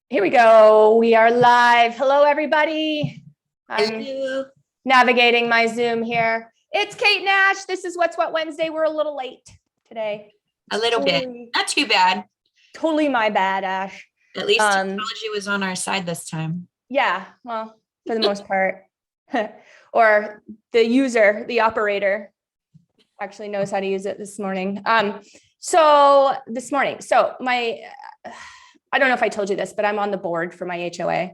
Here we go. We are live. Hello, everybody. I'm Hello. navigating my Zoom here. It's Kate Nash. This is What's What Wednesday. We're a little late today. A little bit. Not too bad. Totally my bad, Ash. At least technology was on our side this time. Yeah, well, for the most part. Or the user, the operator, actually knows how to use it this morning. So I don't know if I told you this, but I'm on the board for my HOA.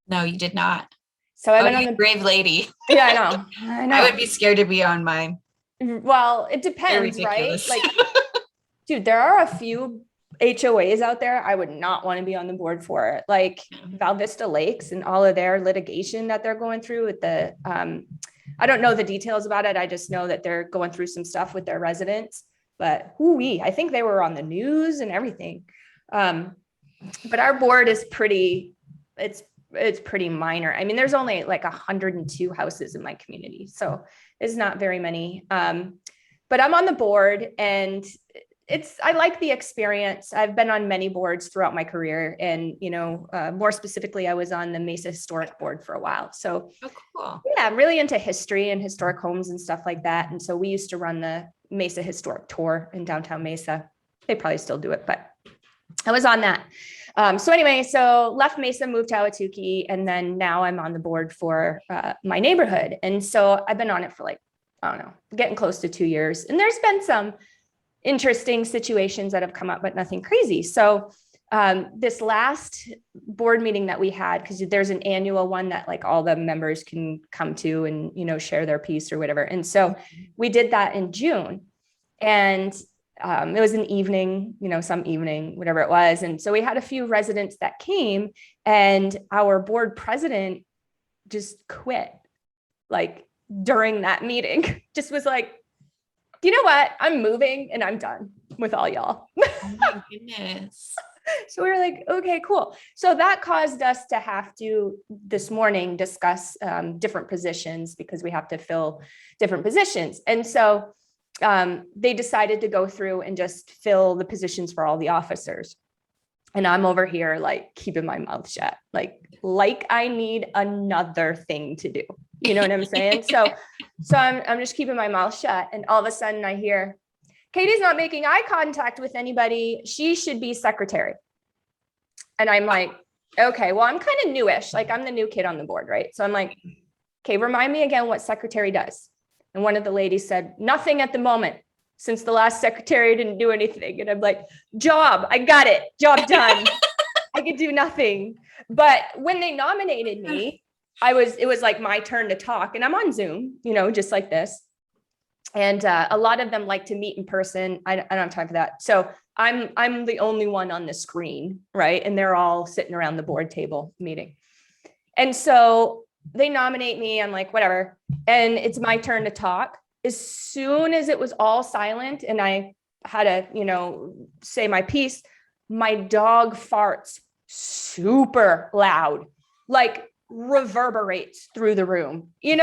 No, you did not. So I've been on the brave lady. Yeah, I know. I would be scared to be on mine. Well, it depends, right? Like, dude, there are a few HOAs out there I would not want to be on the board for, like Val Vista Lakes and all of their litigation that they're going through with the I don't know the details about it. I just know that they're going through some stuff with their residents, but I think they were on the news and everything. But our board is pretty minor. I mean, there's only like 102 houses in my community, so it's not very many. But I'm on the board, and I like the experience. I've been on many boards throughout my career, and more specifically, I was on the Mesa Historic Board for a while. So, cool. Yeah, I'm really into history and historic homes and stuff like that. And so we used to run the Mesa Historic Tour in downtown Mesa. They probably still do it, but I was on that. So left Mesa, moved to Ahwatukee, and then now I'm on the board for my neighborhood. And so I've been on it for getting close to 2 years. And there's been some interesting situations that have come up, but nothing crazy. So this last board meeting that we had, because there's an annual one that like all the members can come to and, share their piece or whatever. And so we did that in June. And it was an evening, some evening, whatever it was. And so we had a few residents that came, and our board president just quit like during that meeting, just was like, you know what? I'm moving and I'm done with all y'all. Oh my goodness. So we were like, okay, cool. So that caused us to have to this morning discuss different positions, because we have to fill different positions. And so they decided to go through and just fill the positions for all the officers. And I'm over here like keeping my mouth shut, like I need another thing to do. You know what I'm saying? So I'm just keeping my mouth shut. And all of a sudden I hear, Katie's not making eye contact with anybody. She should be secretary. And I'm like, okay, well, I'm kind of newish. Like, I'm the new kid on the board, right? So I'm like, okay, remind me again what secretary does. And one of the ladies said, nothing at the moment, since the last secretary didn't do anything. And I'm like, job, I got it. Job done. I could do nothing. But when they nominated me, it was like my turn to talk. And I'm on Zoom, just like this. And a lot of them like to meet in person. I don't have time for that. So I'm the only one on the screen, right? And they're all sitting around the board table meeting. And so they nominate me. I'm like, whatever. And it's my turn to talk. As soon as it was all silent and I had to, say my piece, my dog farts super loud, like reverberates through the room, and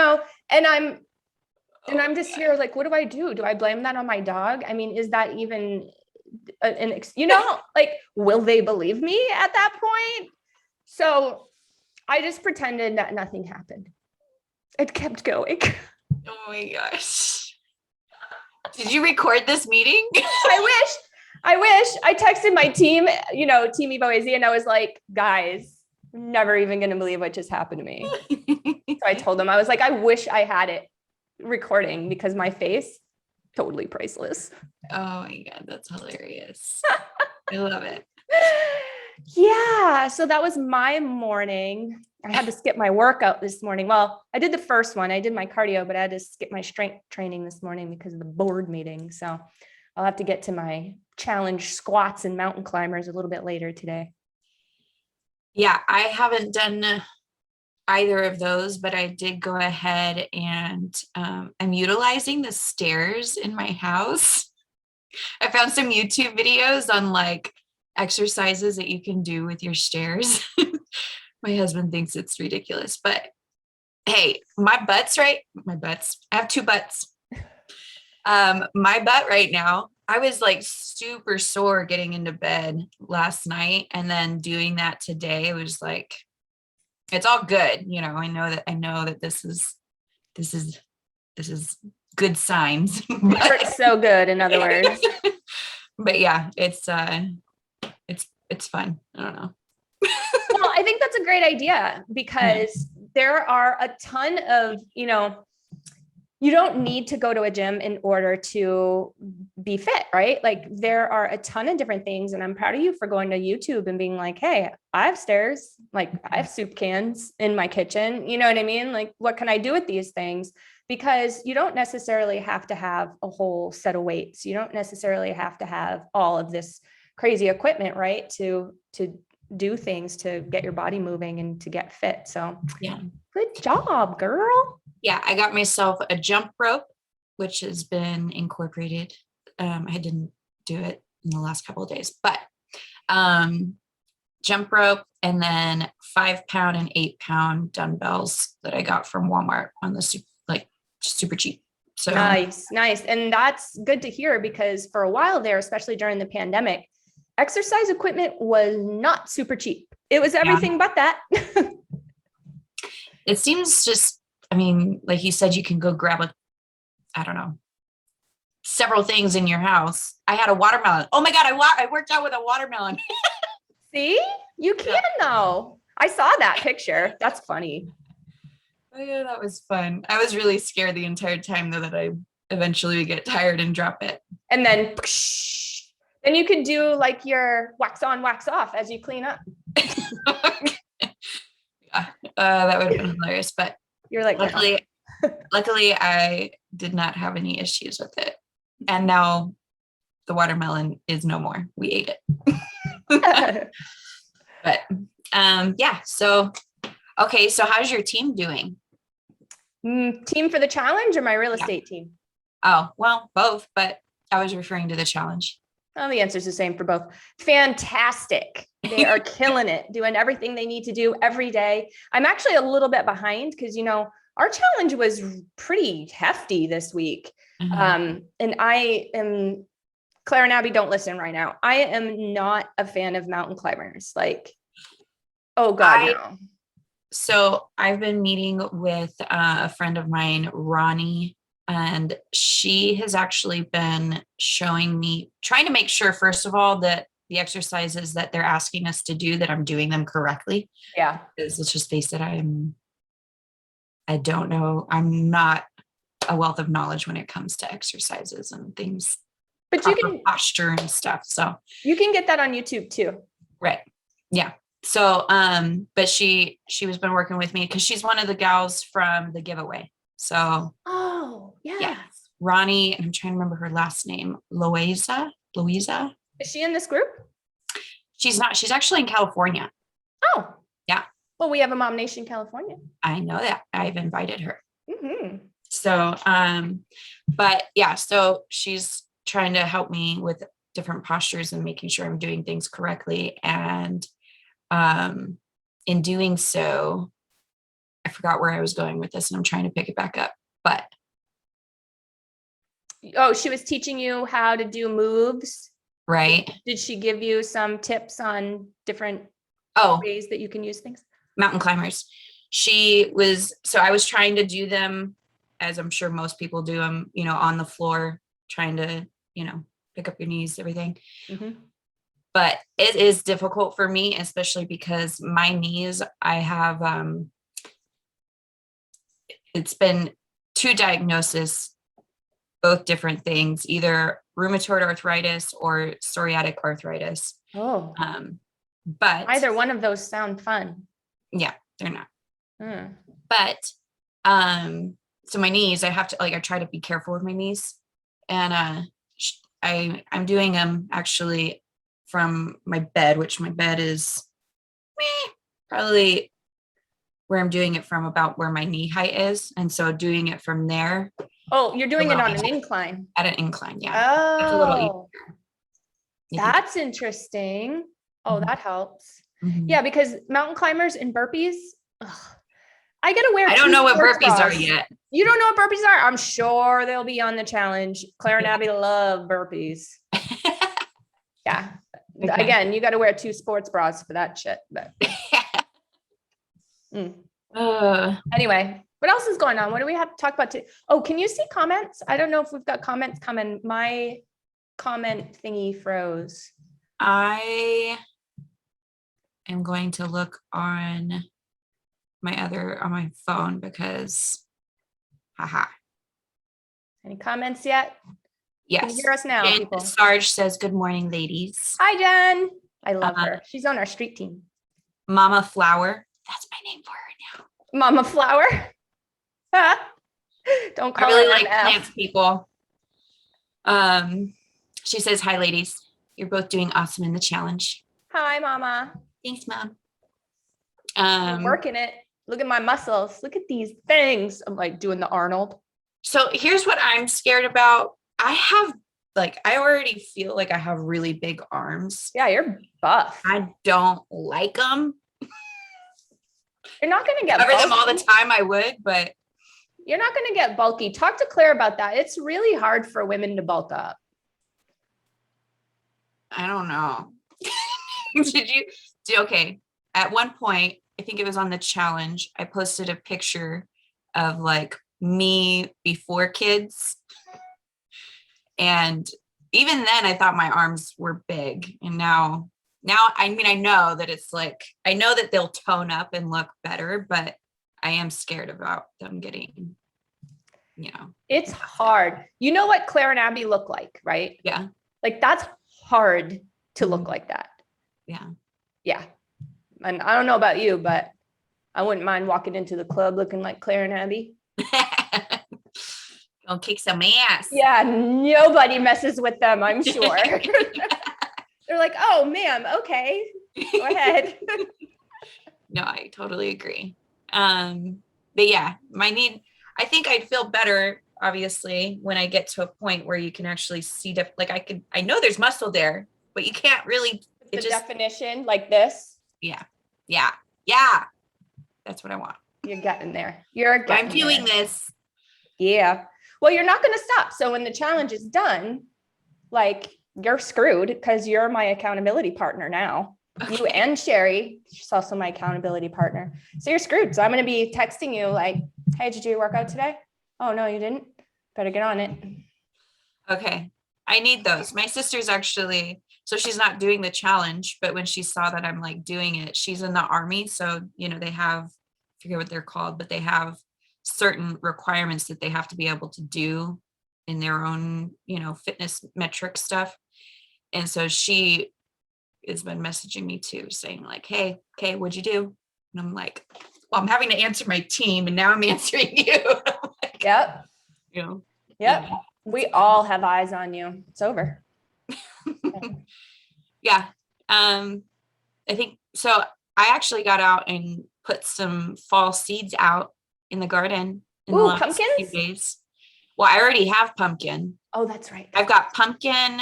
I'm just here like, what do I do? Do I blame that on my dog? I mean, is that even like, will they believe me at that point? So I just pretended that nothing happened. It kept going. Oh my gosh. Did you record this meeting? I wish. I texted my team, Team EvoAZ, and I was like, guys, I'm never even going to believe what just happened to me. So I told them, I was like, I wish I had it recording, because my face, totally priceless. Oh my God, that's hilarious. I love it. Yeah, so that was my morning. I had to skip my workout this morning. Well, I did the first one. I did my cardio, but I had to skip my strength training this morning because of the board meeting. So I'll have to get to my challenge squats and mountain climbers a little bit later today. Yeah, I haven't done either of those, but I did go ahead and I'm utilizing the stairs in my house. I found some YouTube videos on like exercises that you can do with your stairs. My husband thinks it's ridiculous, but hey, my butts, I have two butts. My butt right now, I was like super sore getting into bed last night, and then doing that today was like, it's all good. I know that this is good signs. It hurts so good, in other words. But yeah, it's fun. I don't know. Well, I think that's a great idea because there are a ton of, you don't need to go to a gym in order to be fit, right? Like there are a ton of different things. And I'm proud of you for going to YouTube and being like, hey, I have stairs, like I have soup cans in my kitchen. You know what I mean? Like, what can I do with these things? Because you don't necessarily have to have a whole set of weights. You don't necessarily have to have all of this crazy equipment, right? To do things to get your body moving and to get fit. So yeah, good job, girl. Yeah, I got myself a jump rope, which has been incorporated. I didn't do it in the last couple of days, but jump rope, and then 5-pound and 8-pound dumbbells that I got from Walmart on the super cheap. So nice. And that's good to hear because for a while there, especially during the pandemic, exercise equipment was not super cheap. It was everything but that. It seems just, like you said, you can go grab several things in your house. I had a watermelon. Oh my God, I worked out with a watermelon. See, you can though. I saw that picture. That's funny. Oh yeah, that was fun. I was really scared the entire time though that I eventually would get tired and drop it. And then you could do like your wax on, wax off as you clean up. Yeah, that would have been hilarious. But you're like, luckily, I did not have any issues with it. And now the watermelon is no more. We ate it. But yeah. So, okay. So how's your team doing? Team for the challenge or my real estate team? Oh, well, both, but I was referring to the challenge. Oh, the answer is the same for both. Fantastic. They are killing it, doing everything they need to do every day. I'm actually a little bit behind because, our challenge was pretty hefty this week. And I am, Claire and Abby, don't listen right now. I am not a fan of mountain climbers. Like, oh God, no. So I've been meeting with a friend of mine, Ronnie, and she has actually been showing me, trying to make sure, first of all, that the exercises that they're asking us to do, that I'm doing them correctly. Yeah. Because let's just face it, I don't know. I'm not a wealth of knowledge when it comes to exercises and things, but you can posture and stuff. So you can get that on YouTube too. Right. Yeah. So, but she was been working with me because she's one of the gals from the giveaway. So, oh yeah. Ronnie, I'm trying to remember her last name. Louisa. Is she in this group? She's not. She's actually in California. Oh. Yeah. Well, we have a MOMnation California. I know that. I've invited her. Mm-hmm. So, but yeah, so she's trying to help me with different postures and making sure I'm doing things correctly. And in doing so, I forgot where I was going with this and I'm trying to pick it back up, but. Oh, she was teaching you how to do moves. Right. Did she give you some tips on different ways that you can use things? Mountain climbers. I was trying to do them as I'm sure most people do them, on the floor, trying to, pick up your knees, everything. Mm-hmm. But it is difficult for me, especially because my knees, I have, it's been 2 diagnoses, both different things, either rheumatoid arthritis or psoriatic arthritis. Oh, but either one of those sound fun. Yeah, they're not. But, so my knees, I have to, I try to be careful with my knees, and, I'm doing them actually from my bed, which my bed is probably where I'm doing it from, about where my knee height is. And so doing it from there. Oh, you're doing it on an incline. At an incline. Yeah. Oh, it's a little easier. That's interesting. Oh, that helps. Mm-hmm. Yeah, because mountain climbers and burpees, I gotta wear I don't two know what sports burpees are bras. yet. You don't know what burpees are? I'm sure they'll be on the challenge. Claire and Abby love burpees. Yeah. Okay. Again, you got to wear two sports bras for that shit. But anyway, what else is going on? What do we have to talk about today? Oh, can you see comments? I don't know if we've got comments coming. My comment thingy froze. I am going to look on my phone because haha. Any comments yet? Yes. Can you hear us now, Jen people? Sarge says, good morning, ladies. Hi, Jen. I love her. She's on our street team. Mama Flower. That's my name for her now. Mama Flower. Don't call I really her like MF. plants, people. She says, hi, ladies. You're both doing awesome in the challenge. Hi, Mama. Thanks, Mom. I'm working it. Look at my muscles. Look at these things. I'm like doing the Arnold. So here's what I'm scared about. I already feel like I have really big arms. Yeah, you're buff. I don't like them. You're not going to get Cover bulky. them all the time, I would, but You're not going to get bulky. Talk to Claire about that. It's really hard for women to bulk up. I don't know. Okay. At one point, I think it was on the challenge, I posted a picture of like me before kids. And even then I thought my arms were big. And now, I know that it's like, I know that they'll tone up and look better, but I am scared about them getting, It's hard. You know what Claire and Abby look like, right? Yeah. Like that's hard to look like that. Yeah. Yeah. And I don't know about you, but I wouldn't mind walking into the club looking like Claire and Abby. Gonna kick some ass. Yeah, nobody messes with them, I'm sure. They're like, oh, ma'am, okay, go ahead. No, I totally agree. But yeah, I think I'd feel better, obviously, when I get to a point where you can actually see I know there's muscle there, but you can't really. The definition like this. Yeah. That's what I want. You're getting there. I'm doing this. Yeah. Well, you're not going to stop. So when the challenge is done, like you're screwed because you're my accountability partner now. Okay. You and Sherry, she's also my accountability partner. So you're screwed. So I'm going to be texting you like, hey, did you do your workout today? Oh, no, you didn't. Better get on it. Okay. I need those. My sister's actually, so she's not doing the challenge, but when she saw that I'm like doing it, she's in the Army. So, they have, I forget what they're called, but they have certain requirements that they have to be able to do in their own, fitness metric stuff. And so she has been messaging me too, saying like, hey, okay, what'd you do? And I'm like, well, I'm having to answer my team and now I'm answering you. Like, yep. Yep. Yeah. We all have eyes on you. It's over. Yeah. I think so. I actually got out and put some fall seeds out in the garden in the last few days. Well, I already have pumpkin. Oh, that's right. I've got pumpkin,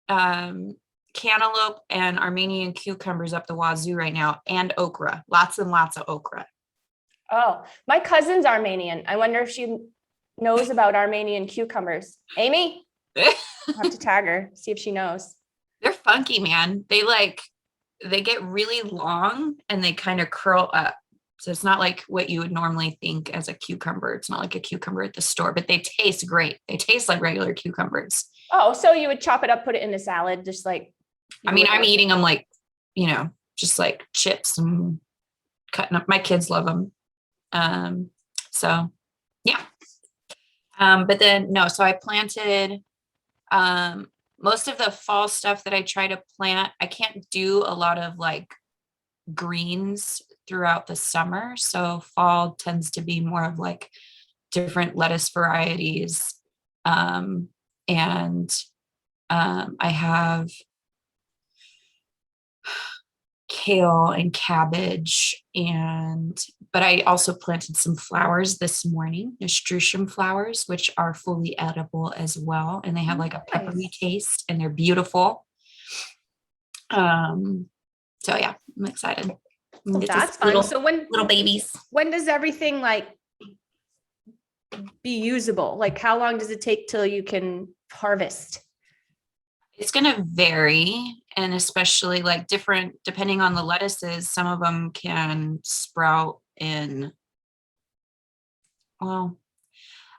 cantaloupe, and Armenian cucumbers up the wazoo right now, and okra. Lots and lots of okra. Oh, my cousin's Armenian. I wonder if she knows about Armenian cucumbers. Amy? I'll have to tag her, see if she knows. They're funky, man. They get really long and they kind of curl up. So it's not like what you would normally think as a cucumber. It's not like a cucumber at the store, but they taste great. They taste like regular cucumbers. Oh, so you would chop it up, put it in a salad, just like. I'm eating them like, just like chips and cutting up. My kids love them. So yeah. But then no, so I planted, most of the fall stuff that I try to plant. I can't do a lot of like greens throughout the summer. So fall tends to be more of like different lettuce varieties. I have kale and cabbage but I also planted some flowers this morning, nasturtium flowers, which are fully edible as well. And they have like a peppery taste and they're beautiful. So yeah, I'm excited. And get to That's see fun. little, So little babies. when does everything like be usable? Like how long does it take till you can harvest? It's going to vary, and especially like different, depending on the lettuces, some of them can sprout in, well,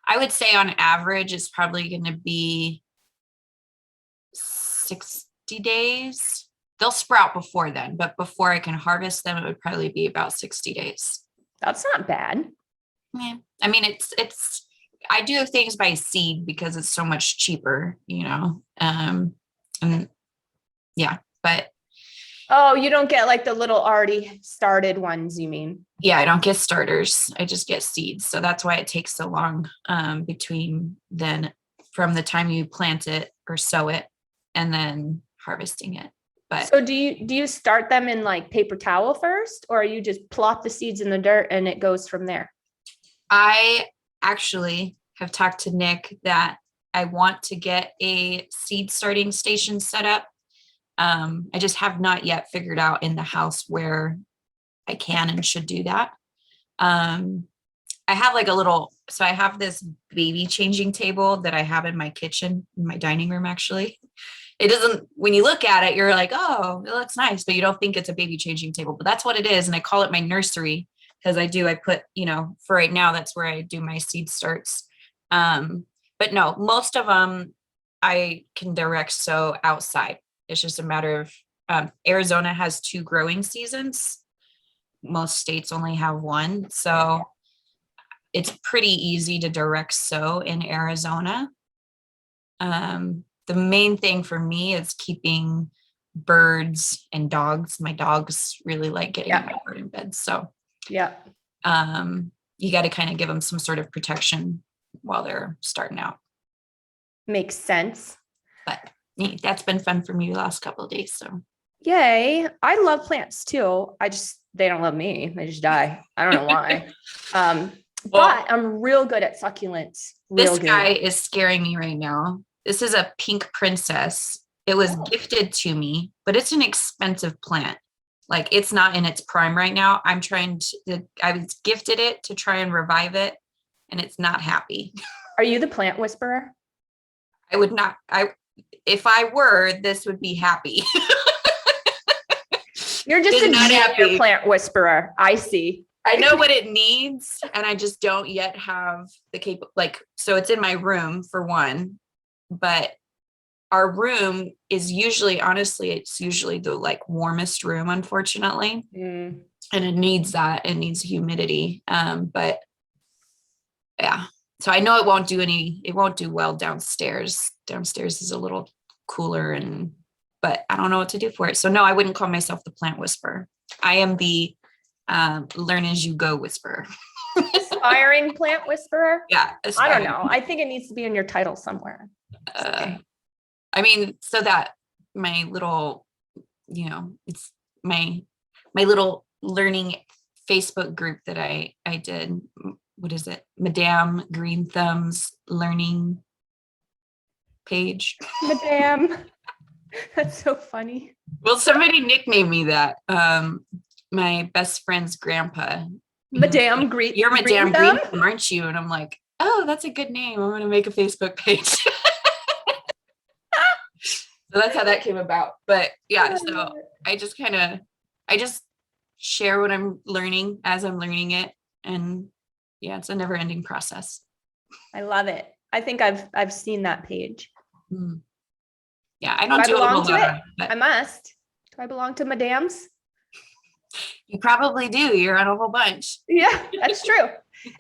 I would say on average, it's probably going to be 60 days. They'll sprout before then, but before I can harvest them, it would probably be about 60 days. That's not bad. Yeah. I mean, I do things by seed because it's so much cheaper, and yeah, but Oh, you don't get like the little already started ones, you mean? yeah, I don't get starters. I just get seeds. So that's why it takes so long between then from the time you plant it or sow it and then harvesting it. But So do you start them in like paper towel first, or you just plop the seeds in the dirt and it goes from there? I actually have talked to Nick that I want to get a seed starting station set up. I just have not yet figured out in the house where I can and should do that. I have like I have this baby changing table that I have in my kitchen, in my dining room, actually. It doesn't, when you look at it, you're like, oh, it looks nice, but you don't think it's a baby changing table, but that's what it is. And I call it my nursery because I put, for right now, that's where I do my seed starts. But no, most of them I can direct sow outside. It's just a matter of, Arizona has 2 growing seasons. Most states only have 1. So it's pretty easy to direct sow in Arizona. The main thing for me is keeping birds and dogs. My dogs really like getting in my garden beds. So Yeah. You got to kind of give them some sort of protection while they're starting out. Makes sense. But that's been fun for me the last couple of days. So Yay. I love plants too. They don't love me. They just die. I don't know why. But I'm real good at succulents. This guy is scaring me right now. This is a pink princess. It was gifted to me, but it's an expensive plant. Like it's not in its prime right now. I was gifted it to try and revive it, and it's not happy. Are you the plant whisperer? I would not. If I were, this would be happy. You're just a junior plant whisperer. I see. I know what it needs, and I just don't yet have the so it's in my room for one, but our room is usually, honestly, it's usually the like warmest room, unfortunately. And it needs that. It needs humidity. But yeah, so I know it won't do well downstairs. Downstairs is a little cooler but I don't know what to do for it. So no, I wouldn't call myself the plant whisperer. I am the learn as you go whisperer. Aspiring plant whisperer? Yeah. I don't know. I think it needs to be in your title somewhere. I mean, so that my little, it's my little learning Facebook group that I did. What is it? Madame Green Thumb's learning page. Madame. That's so funny. Well, somebody nicknamed me that. My best friend's grandpa. Madame Green. You're Madame Green Thumb, aren't you? And I'm like, oh, that's a good name. I'm going to make a Facebook page. So that's how that came about. But yeah, so I just share what I'm learning as I'm learning it. And yeah, it's a never ending process. I love it. I think I've seen that page. Yeah, I don't do a whole lot. I must. Do I belong to Madame's? You probably do. You're on a whole bunch. Yeah, that's true.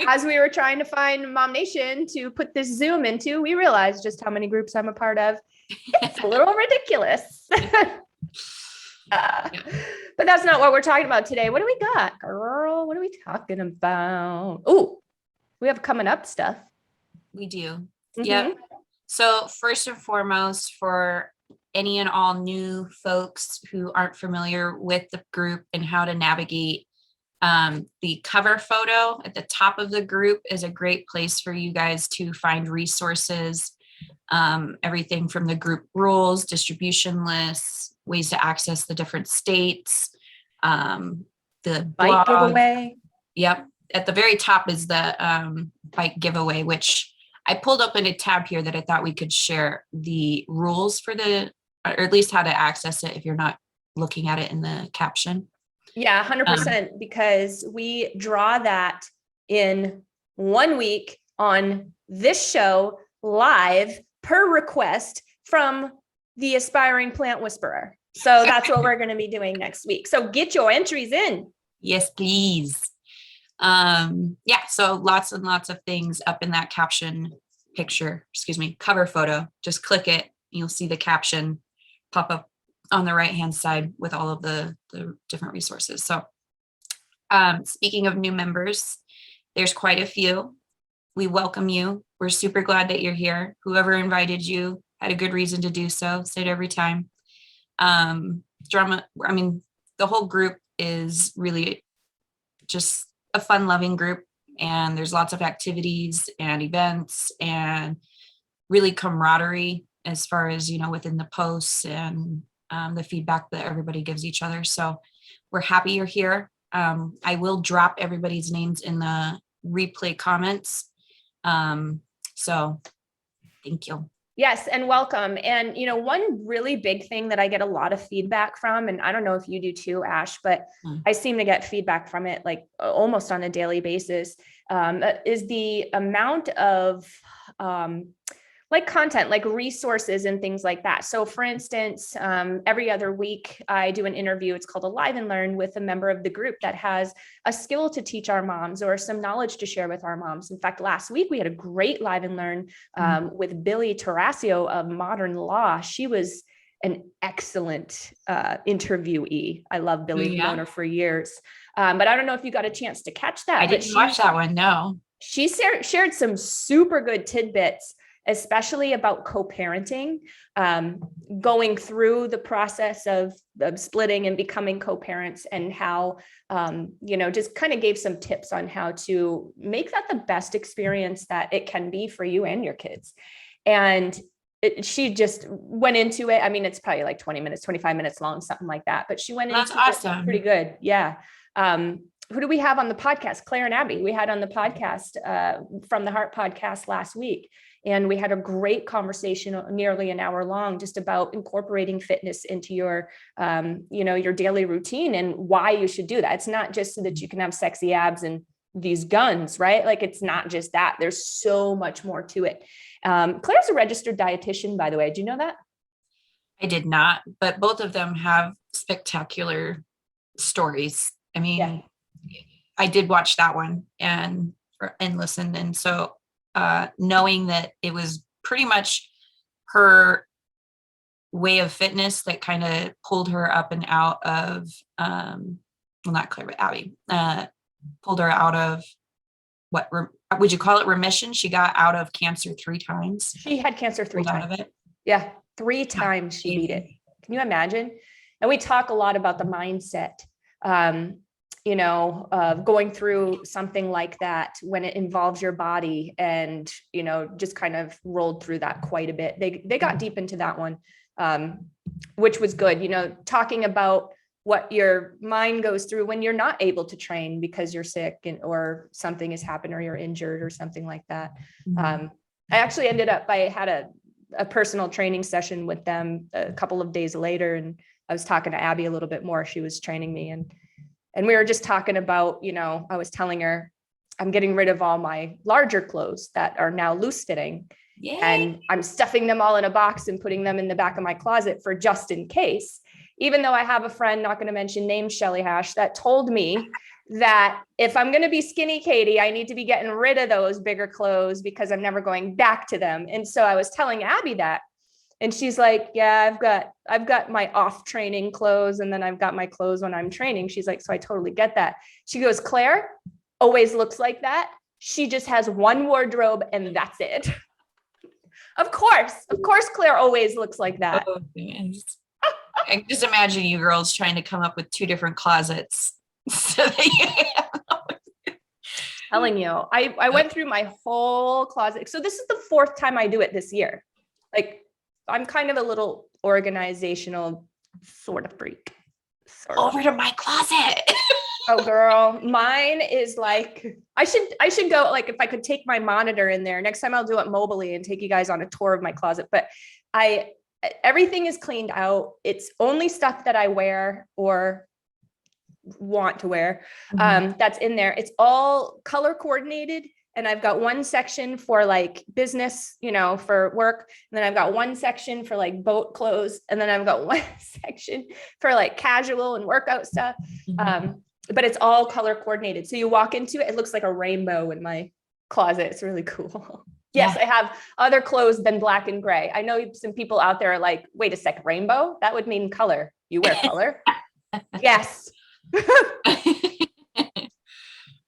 As we were trying to find MOMnation to put this Zoom into, we realized just how many groups I'm a part of. It's a little ridiculous. But that's not what we're talking about today. What do we got, girl? What are we talking about? Oh, we have coming up stuff. We do. Yep. So first and foremost, for any and all new folks who aren't familiar with the group and how to navigate, the cover photo at the top of the group is a great place for you guys to find resources. Everything from the group rules, distribution lists, ways to access the different states, the Bike blog. giveaway. Yep. At the very top is the bike giveaway, which I pulled up in a tab here that I thought we could share the rules for or at least how to access it if you're not looking at it in the caption. Yeah, 100%, because we draw that in 1 week on this show live per request from the aspiring plant whisperer. So that's what we're going to be doing next week. So get your entries in. Yes, please. Yeah, so lots and lots of things up in that cover photo. Just click it, you'll see the caption pop up on the right hand side with all of the different resources. So speaking of new members, there's quite a few. We welcome you. We're super glad that you're here. Whoever invited you had a good reason to do so. Say it every time. The whole group is really just a fun loving group, and there's lots of activities and events and really camaraderie as far as, within the posts and the feedback that everybody gives each other. So we're happy you're here. I will drop everybody's names in the replay comments. So thank you. Yes, and welcome. And, one really big thing that I get a lot of feedback from, and I don't know if you do too, Ash, but I seem to get feedback from it like almost on a daily basis, is the amount of like content, like resources and things like that. So for instance, every other week I do an interview. It's called Alive and Learn, with a member of the group that has a skill to teach our moms or some knowledge to share with our moms. In fact, last week we had a great Live and Learn with 𝙤𝙤𝙈𝙆𝙈𝙤𝙗 of modern law. She was an excellent interviewee. I love 𝙤𝙤, known her for years. But I don't know if you got a chance to catch that. I didn't watch that one, no. She shared some super good tidbits, especially about co-parenting, going through the process of splitting and becoming co-parents, and how, just kind of gave some tips on how to make that the best experience that it can be for you and your kids. And she just went into it. I mean, it's probably like 20 minutes, 25 minutes long, something like that, but she went into awesome. It pretty good. Yeah. Who do we have on the podcast? Claire and Abby. We had on the podcast from the Heart podcast last week. And we had a great conversation, nearly an hour long, just about incorporating fitness into your, your daily routine and why you should do that. It's not just so that you can have sexy abs and these guns, right? Like, it's not just that. There's so much more to it. Claire's a registered dietitian, by the way. Do you know that? I did not, but both of them have spectacular stories. I mean, yeah. I did watch that one and listen. And so knowing that it was pretty much her way of fitness that kind of pulled her up and out of, not Claire, but Abby, pulled her out of what would you call it? Remission. She got out of cancer 3 times. She had cancer 3 times. Out of it. Yeah. 3 times she beat it. Can you imagine? And we talk a lot about the mindset, going through something like that when it involves your body, and, just kind of rolled through that quite a bit. They got deep into that one, which was good, talking about what your mind goes through when you're not able to train because you're sick or something has happened or you're injured or something like that. I actually I had a personal training session with them a couple of days later, and I was talking to Abby a little bit more. She was training me, and we were just talking about, I was telling her I'm getting rid of all my larger clothes that are now loose fitting. Yay. And I'm stuffing them all in a box and putting them in the back of my closet for just in case, even though I have a friend, not going to mention names, Shelly Hash, that told me that if I'm going to be skinny Katie, I need to be getting rid of those bigger clothes because I'm never going back to them. And so I was telling Abby that, and she's like, yeah, I've got my off training clothes, and then I've got my clothes when I'm training. She's like, so I totally get that. She goes, Claire always looks like that. She just has one wardrobe and that's it. Of course, Claire always looks like that. Oh, I can just imagine you girls trying to come up with 2 different closets. So telling you, I went through my whole closet. So this is the 4th time I do it this year. Like, I'm kind of a little organizational sort of freak. Over to my closet. Oh girl, mine is like, I should go, like, if I could take my monitor in there next time, I'll do it mobily and take you guys on a tour of my closet. But everything is cleaned out. It's only stuff that I wear or want to wear that's in there. It's all color coordinated. And I've got one section for like business, for work. And then I've got one section for like boat clothes. And then I've got one section for like casual and workout stuff. But it's all color coordinated. So you walk into it, it looks like a rainbow in my closet. It's really cool. Yes, I have other clothes than black and gray. I know some people out there are like, wait a sec, rainbow? That would mean color. You wear color? Yes.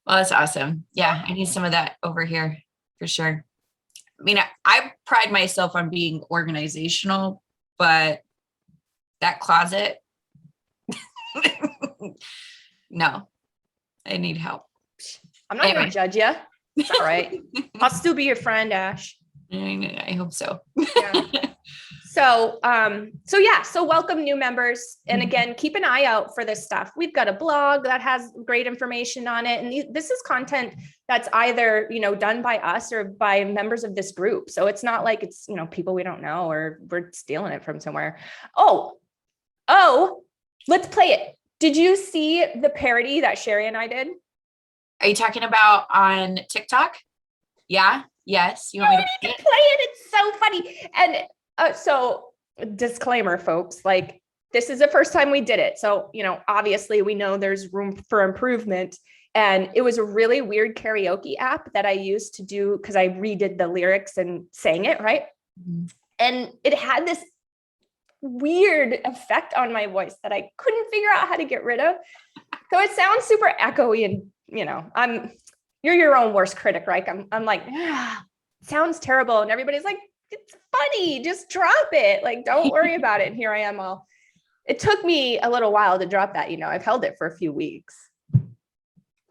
Well, that's awesome. Yeah, I need some of that over here for sure. I mean, I pride myself on being organizational, but that closet, no, I need help. I'm not going to judge you. It's all right. I'll still be your friend, Ash. I hope so. Yeah. So welcome new members. And again, keep an eye out for this stuff. We've got a blog that has great information on it. And this is content that's either, done by us or by members of this group. So it's not like it's, people we don't know or we're stealing it from somewhere. Oh, let's play it. Did you see the parody that Sherry and I did? Are you talking about on TikTok? Yeah. Yes. You want me to play it? It's so funny. And so disclaimer, folks, like this is the first time we did it. So, obviously we know there's room for improvement. And it was a really weird karaoke app that I used to do because I redid the lyrics and sang it, right? And it had this weird effect on my voice that I couldn't figure out how to get rid of. So it sounds super echoey and, you're your own worst critic, right? I'm like, sounds terrible. And everybody's like, it's funny, just drop it. Like, don't worry about it. And here I am it took me a little while to drop that. I've held it for a few weeks.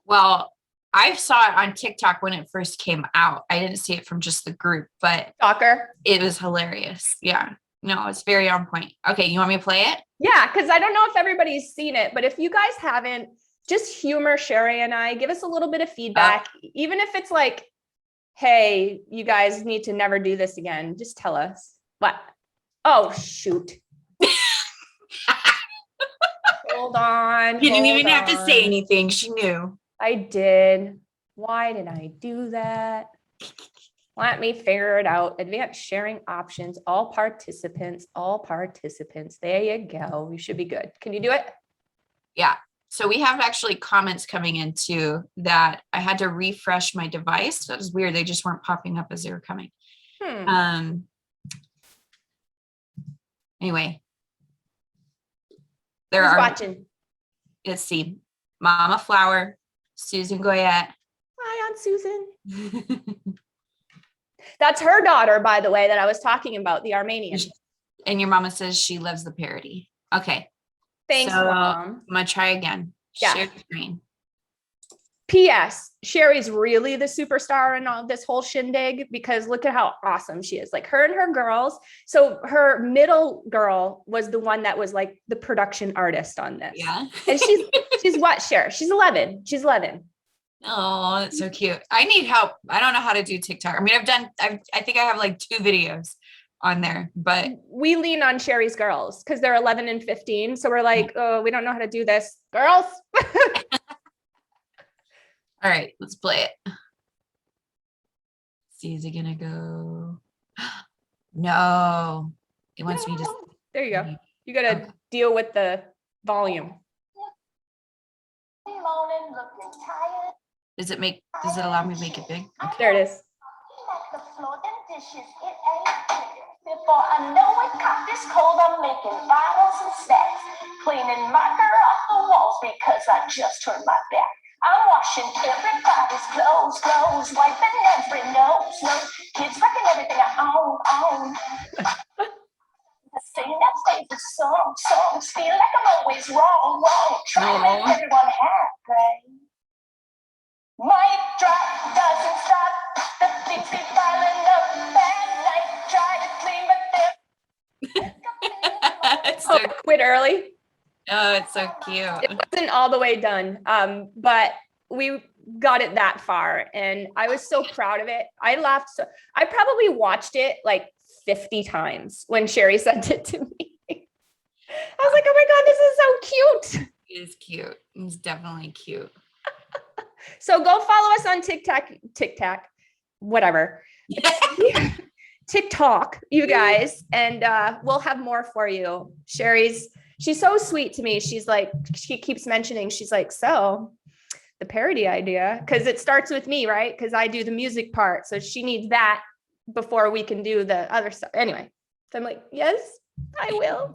Well, I saw it on TikTok when it first came out. I didn't see it from just the group, but it was hilarious. Yeah. No, it's very on point. Okay. You want me to play it? Yeah. Cause I don't know if everybody's seen it, but if you guys haven't, just humor Sherry and I, give us a little bit of feedback, even if it's like, hey, you guys need to never do this again. Just tell us. What? Oh, shoot. Hold on. You didn't even have to say anything. She knew. I did. Why did I do that? Let me figure it out. Advanced sharing options, all participants. There you go. You should be good. Can you do it? Yeah. So we have actually comments coming in too that I had to refresh my device. That was weird. They just weren't popping up as they were coming. Anyway, Who's watching? Let's see. Mama Flower, Susan 𝙏𝙗𝙖𝙗. Hi, Aunt Susan. That's her daughter, by the way, that I was talking about, the Armenian. And your mama says she loves the parody. Okay. Thanks, Mom. I'm going to try again. Yeah. Share screen. P.S. Sherry's really the superstar in all this whole shindig because look at how awesome she is. Like her and her girls. So her middle girl was the one that was like the production artist on this. Yeah. And she's what, Sherry? She's 11. She's 11. Oh, that's so cute. I need help. I don't know how to do TikTok. I mean, I think I have like 2 videos on there, but we lean on Sherry's girls because they're 11 and 15. So we're like, oh, we don't know how to do this. Girls. All right, let's play it. See, is it gonna go? No, it wants me to. There you go. You got to deal with the volume. Does it allow me to make it big? Okay. There it is. Before I know it, got this cold, I'm making bottles and stacks, cleaning marker off the walls because I just turned my back. I'm washing everybody's clothes, wiping every nose, kids wrecking everything I own. Singing that favorite songs, feel like I'm always wrong, trying to make everyone happy. My drop doesn't stop, the things keep piling up, bad night, try to clean, but they're quit early. Oh, it's so cute. It wasn't all the way done, but we got it that far, and I was so proud of it. I laughed. So I probably watched it like 50 times when Sherry sent it to me. I was like, oh my God, this is so cute. It is cute. It's definitely cute. So go follow us on TikTok, whatever. TikTok, you guys, and we'll have more for you. She's so sweet to me. She's like, she keeps mentioning, she's like, so the parody idea, because it starts with me, right? Because I do the music part. So she needs that before we can do the other stuff. Anyway, so I'm like, yes, I will.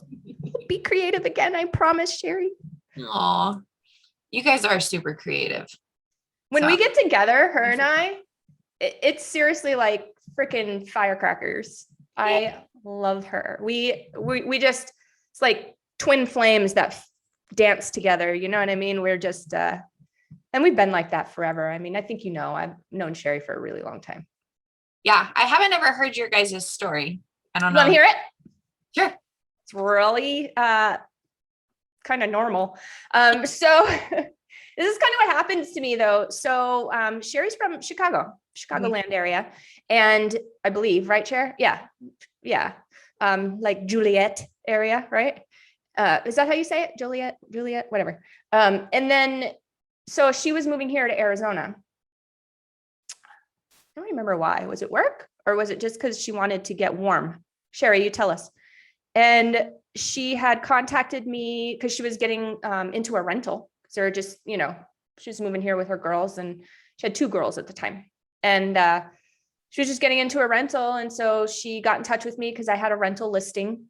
Be creative again. I promise, Sherry. Aw, you guys are super creative. When So- we get together, her and I, it's seriously like freaking firecrackers. I love her. We just, it's like twin flames that dance together. You know what I mean? We're just, and we've been like that forever. I mean, I think, I've known Sherry for a really long time. Yeah, I haven't ever heard your guys' story. I don't You know. want to hear it? Sure. It's really kind of normal. So this is kind of what happens to me though. So Sherry's from Chicagoland area. And I believe, right, Cher? Yeah. Yeah. Like Juliet area, right? Is that how you say it? Juliet, whatever. And then, so she was moving here to Arizona. I don't remember why. Was it work or was it just because she wanted to get warm? Sherry, you tell us. And she had contacted me because she was getting into a rental. So they're just, she was moving here with her girls, and she had 2 girls at the time. And she was just getting into a rental. And so she got in touch with me because I had a rental listing.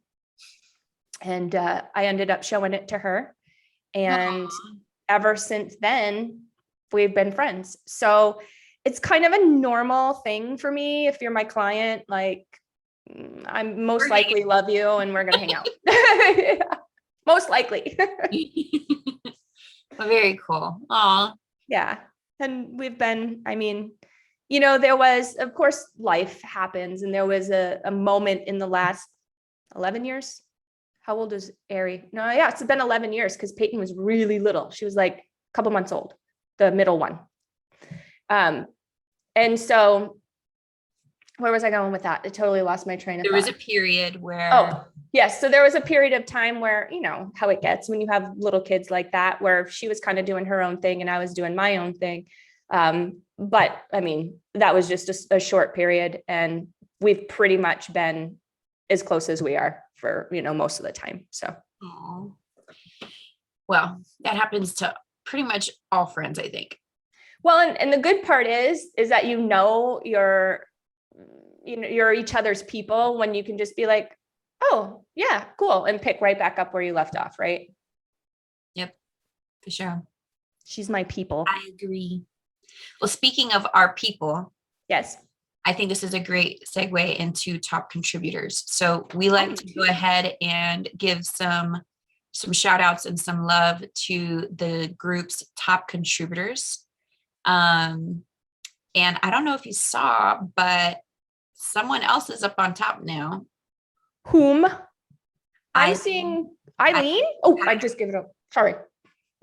And I ended up showing it to her. And ever since then, we've been friends. So it's kind of a normal thing for me. If you're my client, like, I'm most likely love you and we're going to hang out. Most likely. Well, very cool. Aw. Yeah. And we've been, I mean, there was, of course, life happens. And there was a moment in the last 11 years. How old is Ari? No, yeah, it's been 11 years because Peyton was really little. She was like a couple months old, the middle one. And so where was I going with that? I totally lost my train of thought. There was a period where. Oh, yes. So there was a period of time where, how it gets when you have little kids like that, where she was kind of doing her own thing and I was doing my own thing. But I mean, that was just a short period, and we've pretty much been as close as we are for, most of the time. So. Aww. Well, that happens to pretty much all friends, I think. Well, and the good part is that, you're each other's people when you can just be like, oh yeah, cool. And pick right back up where you left off. Right. Yep. For sure. She's my people. I agree. Well, speaking of our people. Yes. I think this is a great segue into top contributors. So we like to go ahead and give some shout outs and some love to the group's top contributors. And I don't know if you saw, but someone else is up on top now. Whom? I'm seeing Eileen. I just gave it up. Sorry.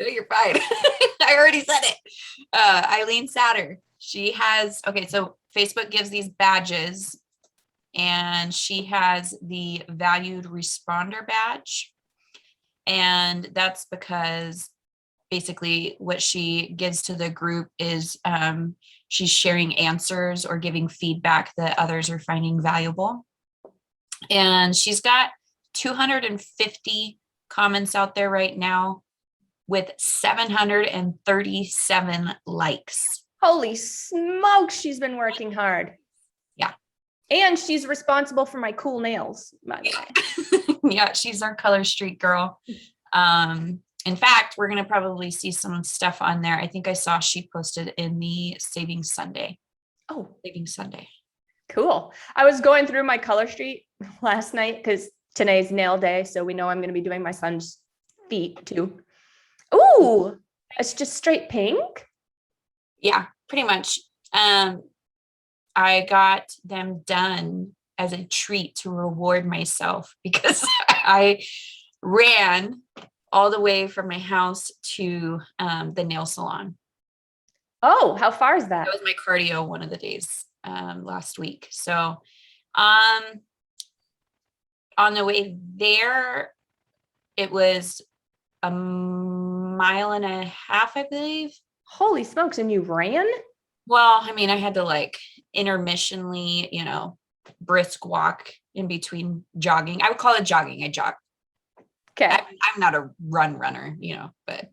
No, you're fine. I already said it. Eileen Satter. She has, so Facebook gives these badges, and she has the valued responder badge. And that's because basically what she gives to the group is she's sharing answers or giving feedback that others are finding valuable. And she's got 250 comments out there right now with 737 likes. Holy smokes, she's been working hard. Yeah. And she's responsible for my cool nails, by the way. Yeah, she's our color streak girl. In fact, we're going to probably see some stuff on there. I think I saw she posted in the Saving Sunday. Oh, Saving Sunday. Cool. I was going through my color street last night because today's nail day. So we know I'm going to be doing my son's feet too. Ooh, it's just straight pink. Yeah, pretty much. I got them done as a treat to reward myself because I ran all the way from my house to the nail salon. Oh, how far is that? That was my cardio one of the days last week. So on the way there, it was a mile and a half, I believe. Holy smokes. And you ran? Well, I mean, I had to like intermissionally, you know, brisk walk in between jogging. I would call it jogging. I jog. Okay. I'm not a runner, you know, but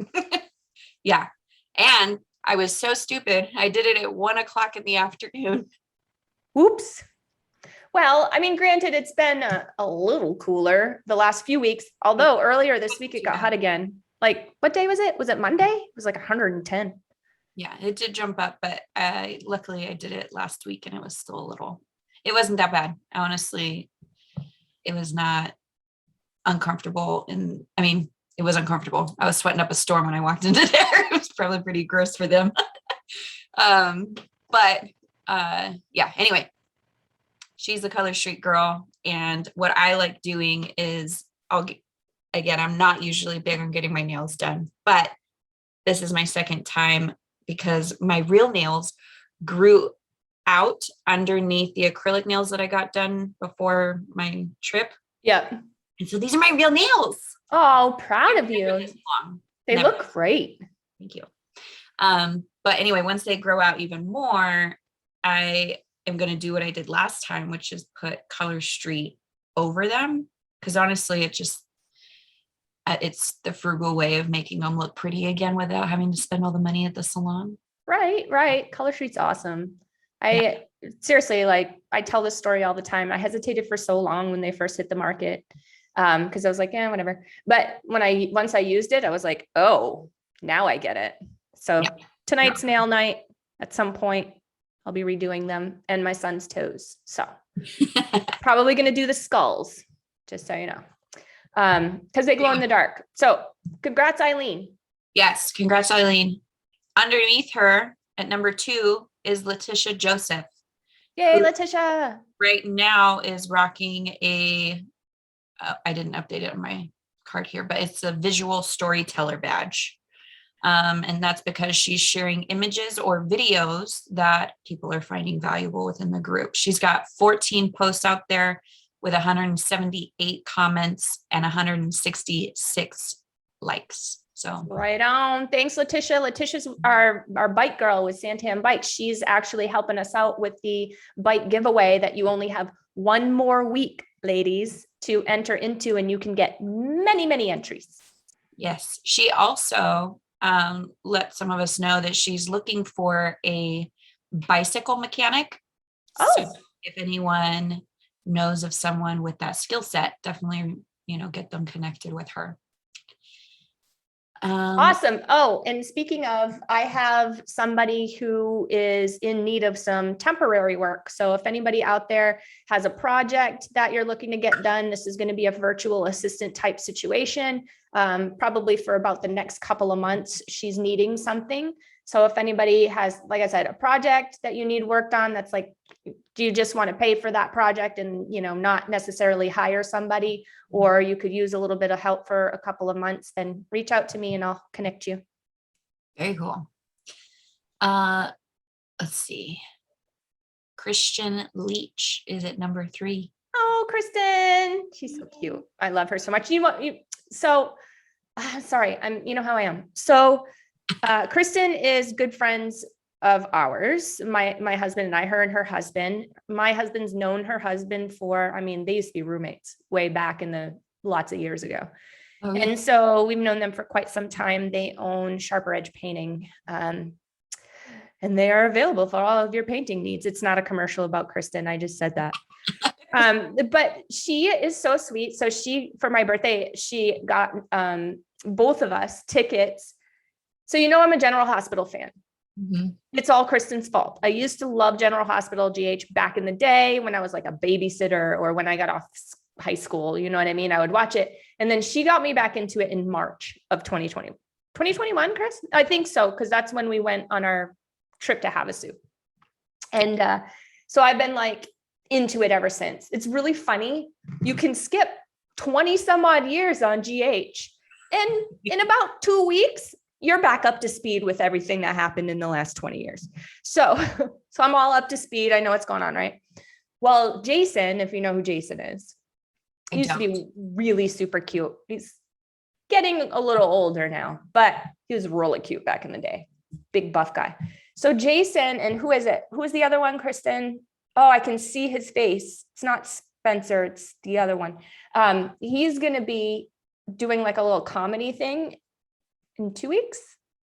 yeah. And I was so stupid. I did it at 1:00 in the afternoon. Oops. Well, I mean, granted, it's been a little cooler the last few weeks, although earlier this week it got hot again. Like, what day was it? Was it Monday? It was like 110. Yeah, it did jump up, but luckily I did it last week and it was still it wasn't that bad. Honestly, it was not uncomfortable. And I mean, it was uncomfortable. I was sweating up a storm when I walked into there. It was probably pretty gross for them. But yeah, anyway, she's a Color Street girl. And what I like doing is I'm not usually big on getting my nails done, but this is my second time because my real nails grew out underneath the acrylic nails that I got done before my trip. Yep. And so these are my real nails. Oh, proud of you. They look great. Thank you. But anyway, once they grow out even more, I am going to do what I did last time, which is put Color Street over them. Because honestly, it's the frugal way of making them look pretty again without having to spend all the money at the salon. Right. Color Street's awesome. Seriously, like I tell this story all the time. I hesitated for so long when they first hit the market. Because I was like, yeah, whatever. But once I used it, I was like, oh, now I get it. So tonight's nail night. At some point, I'll be redoing them and my son's toes. So probably going to do the skulls, just so you know. Because they glow in the dark. So congrats, Eileen. Yes, congrats, Eileen. Underneath her at number 2 is Letitia Joseph. Yay, Letitia. Right now is rocking I didn't update it on my card here, but it's a visual storyteller badge. And that's because she's sharing images or videos that people are finding valuable within the group. She's got 14 posts out there with 178 comments and 166 likes. So right on. Thanks, Letitia. Letitia's our bike girl with Santan Bikes. She's actually helping us out with the bike giveaway that you only have one more week, ladies, to enter into, and you can get many, many entries. Yes. She also let some of us know that she's looking for a bicycle mechanic. Oh. So if anyone knows of someone with that skill set, definitely, get them connected with her. Awesome. Oh, and speaking of, I have somebody who is in need of some temporary work. So if anybody out there has a project that you're looking to get done, this is going to be a virtual assistant type situation. Probably for about the next couple of months, she's needing something. So if anybody has, like I said, a project that you need worked on, that's like, do you just want to pay for that project and, not necessarily hire somebody, or you could use a little bit of help for a couple of months, then reach out to me and I'll connect you. Very cool. Let's see. Kristen Leach is at number 3. Oh, Kristen. She's so cute. I love her so much. Sorry. You know how I am. So Kristen is good friends of ours, my husband and I, her and her husband. My husband's known her husband for, they used to be roommates way back in the lots of years ago. Okay. And so we've known them for quite some time. They own Sharper Edge Painting, and they are available for all of your painting needs. It's not a commercial about Kristen. I just said that. But she is so sweet. So for my birthday, she got both of us tickets. So, I'm a General Hospital fan. Mm-hmm. It's all Kristen's fault. I used to love General Hospital GH back in the day when I was like a babysitter or when I got off high school, you know what I mean? I would watch it. And then she got me back into it in March of 2021, Chris? I think so. Cause that's when we went on our trip to Havasu. And so I've been like into it ever since. It's really funny. You can skip 20 some odd years on GH And in about 2 weeks, you're back up to speed with everything that happened in the last 20 years. So I'm all up to speed. I know what's going on, right? Well, Jason, if you know who Jason is, he used to be really super cute. He's getting a little older now, but he was really cute back in the day. Big buff guy. So Jason, and who is it? Who is the other one, Kristen? Oh, I can see his face. It's not Spencer, it's the other one. He's going to be doing like a little comedy thing in 2 weeks,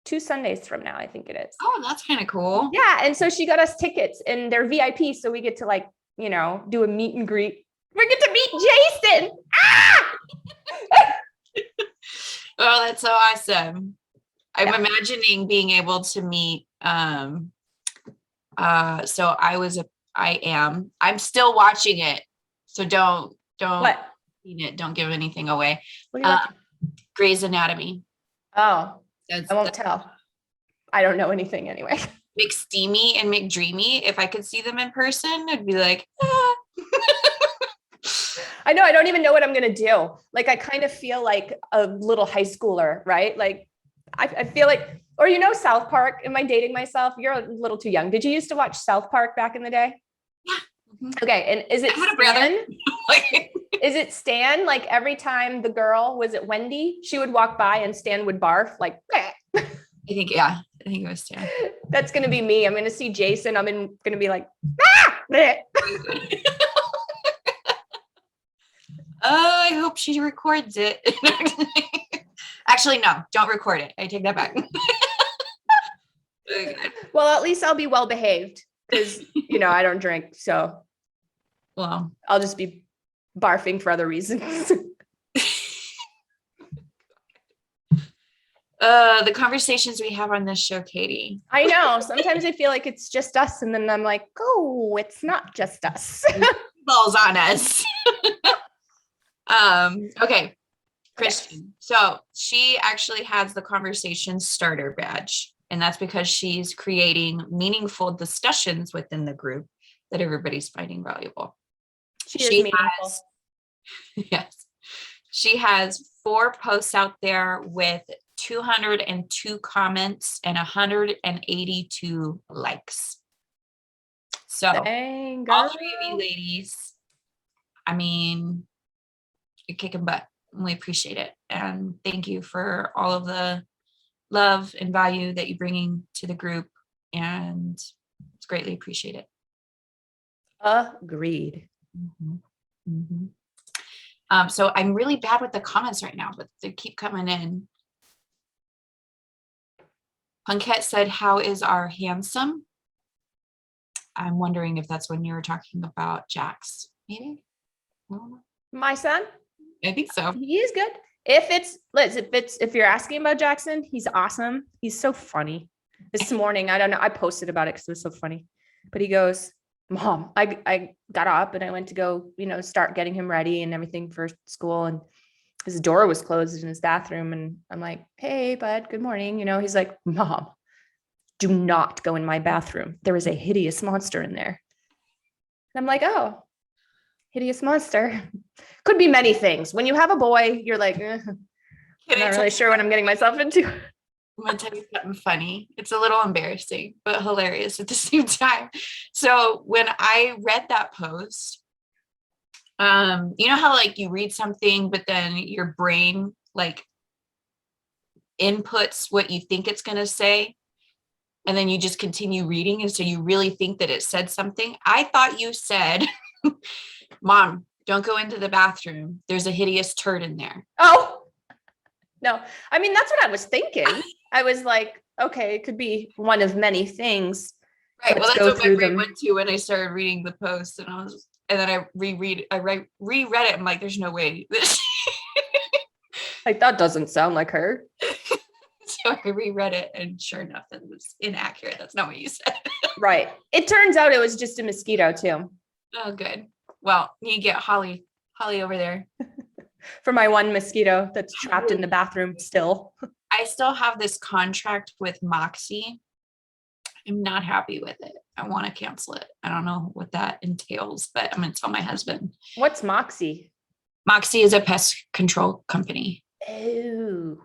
2 Sundays from now, I think it is. Oh, that's kind of cool. Yeah. And so she got us tickets and they're VIP. So we get to like, you know, do a meet and greet. We get to meet Jason. Ah! Oh, that's so awesome. I'm imagining being able to meet, I'm still watching it. So don't give anything away. Grey's Anatomy. Oh, I won't tell. I don't know anything anyway. McSteamy and McDreamy. If I could see them in person, I'd be like, ah. I know. I don't even know what I'm going to do. Like, I kind of feel like a little high schooler, right? Like, I feel like, or, you know, South Park. Am I dating myself? You're a little too young. Did you used to watch South Park back in the day? Yeah. Mm-hmm. Okay. And is it Stan? Is it Stan? Like every time the girl, was it Wendy? She would walk by and Stan would barf like, bleh. I think it was Stan. That's going to be me. I'm going to see Jason. I'm going to be like, ah! Bleh. Oh, I hope she records it. Actually, no, don't record it. I take that back. Well, at least I'll be well behaved because, you know, I don't drink. So, well, I'll just be barfing for other reasons. The conversations we have on this show, Katie. I know. Sometimes I feel like it's just us. And then I'm like, oh, it's not just us. Balls on us. Okay. Christian. So she actually has the conversation starter badge, and that's because she's creating meaningful discussions within the group that everybody's finding valuable. She has 4 posts out there with 202 comments and 182 likes. So all 3 of you ladies, I mean, you're kicking butt. We appreciate it. And thank you for all of the love and value that you're bringing to the group. And it's greatly appreciated. Agreed. Mm-hmm. Mm-hmm. So I'm really bad with the comments right now, but they keep coming in. Punkette said, how is our handsome? I'm wondering if that's when you were talking about Jax, maybe? My son? I think so. He is good. If you're asking about Jackson, he's awesome. He's so funny. This morning, I don't know, I posted about it because it was so funny. But he goes, Mom, I got up and I went to go, you know, start getting him ready and everything for school. And his door was closed in his bathroom. And I'm like, hey, bud, good morning. You know, he's like, Mom, do not go in my bathroom. There is a hideous monster in there. And I'm like, oh, hideous monster. Could be many things. When you have a boy, you're like, I'm not really sure what I'm getting myself into. I'm going to tell you something funny. It's a little embarrassing, but hilarious at the same time. So when I read that post, you know how like you read something, but then your brain like inputs what you think it's going to say, and then you just continue reading. And so you really think that it said something. I thought you said, Mom, don't go into the bathroom. There's a hideous turd in there. Oh, no. I mean, that's what I was thinking. I was like, okay, it could be one of many things. Right. Well, that's what my brain went to when I started reading the post, and then I reread it. I'm like, there's no way. Like, that doesn't sound like her. So I reread it, and sure enough, it was inaccurate. That's not what you said. Right. It turns out it was just a mosquito too. Oh, good. Well, you get Holly over there. For my one mosquito that's trapped in the bathroom still. I still have this contract with Moxie. I'm not happy with it. I want to cancel it. I don't know what that entails, but I'm going to tell my husband. What's Moxie? Moxie is a pest control company. Oh.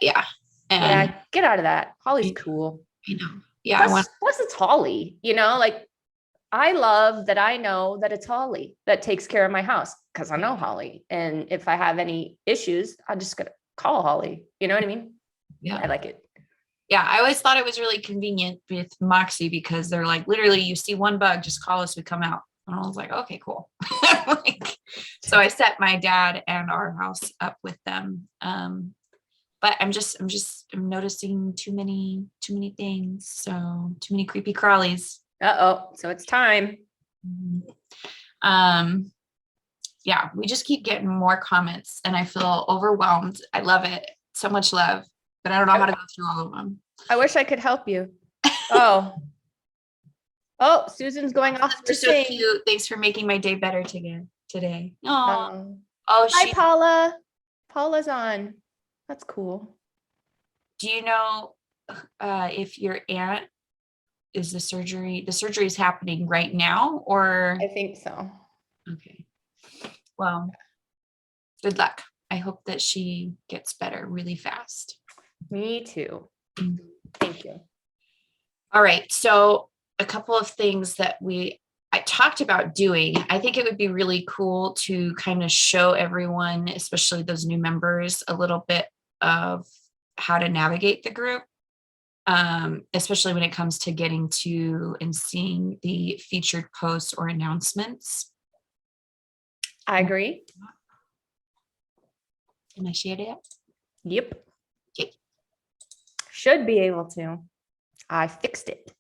Yeah. And Yeah, get out of that. Holly's cool. you know, yeah, Plus it's Holly, like I love that I know that it's Holly that takes care of my house because I know Holly. And if I have any issues, I'm just gonna call Holly. You know what I mean? yeah. I like it. Yeah, I always thought it was really convenient with Moxie because they're like, literally, you see one bug, just call us, we come out. And I was like, okay, cool. So I set my dad and our house up with them. But I'm noticing too many things. So too many creepy crawlies. Uh-oh. So it's time. Yeah, we just keep getting more comments and I feel overwhelmed. I love it. So much love, but I don't know how to go through all of them. I wish I could help you. Oh, Susan's going off to You're so sing. cute. Thanks for making my day better today. Oh, Hi, Paula. Paula's on. That's cool. Do you know if your aunt is the surgery is happening right now or? I think so. Okay. Well, good luck. I hope that she gets better really fast. Me too. Thank you. All right. So a couple of things that I talked about doing. I think it would be really cool to kind of show everyone, especially those new members, a little bit of how to navigate the group, especially when it comes to getting to and seeing the featured posts or announcements. I agree. Can I share that? Yep. Okay. Should be able to. I fixed it.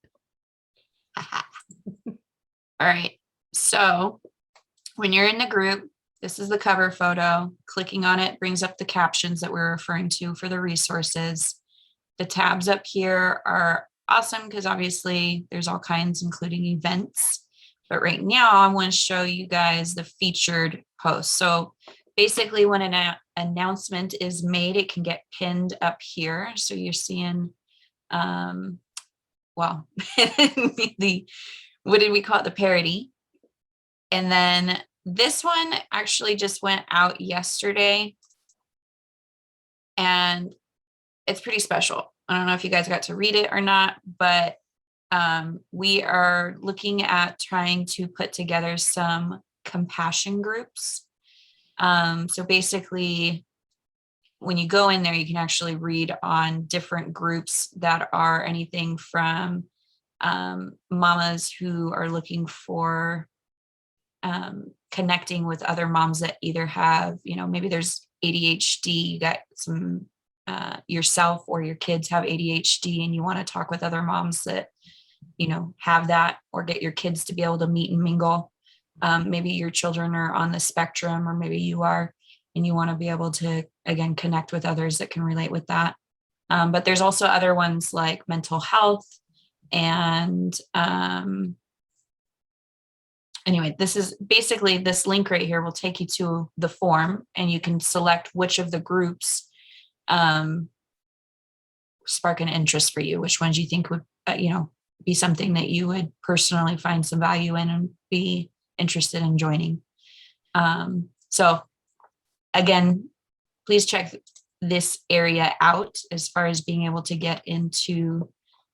All right. So when you're in the group, this is the cover photo. Clicking on it brings up the captions that we're referring to for the resources. The tabs up here are awesome because obviously there's all kinds, including events. But right now I want to show you guys the featured posts. So basically when an announcement is made, it can get pinned up here. So you're seeing, well, what did we call it? The parody. And then this one actually just went out yesterday. And it's pretty special. I don't know if you guys got to read it or not, but we are looking at trying to put together some compassion groups. So basically, when you go in there, you can actually read on different groups that are anything from mamas who are looking for connecting with other moms that either have, maybe there's ADHD, you got some yourself or your kids have ADHD and you want to talk with other moms that, have that, or get your kids to be able to meet and mingle. Maybe your children are on the spectrum, or maybe you are, and you want to be able to, again, connect with others that can relate with that. But there's also other ones like mental health. And anyway, this is basically, this link right here will take you to the form and you can select which of the groups spark an interest for you, which ones you think would, be something that you would personally find some value in and be interested in joining. So again, please check this area out as far as being able to get into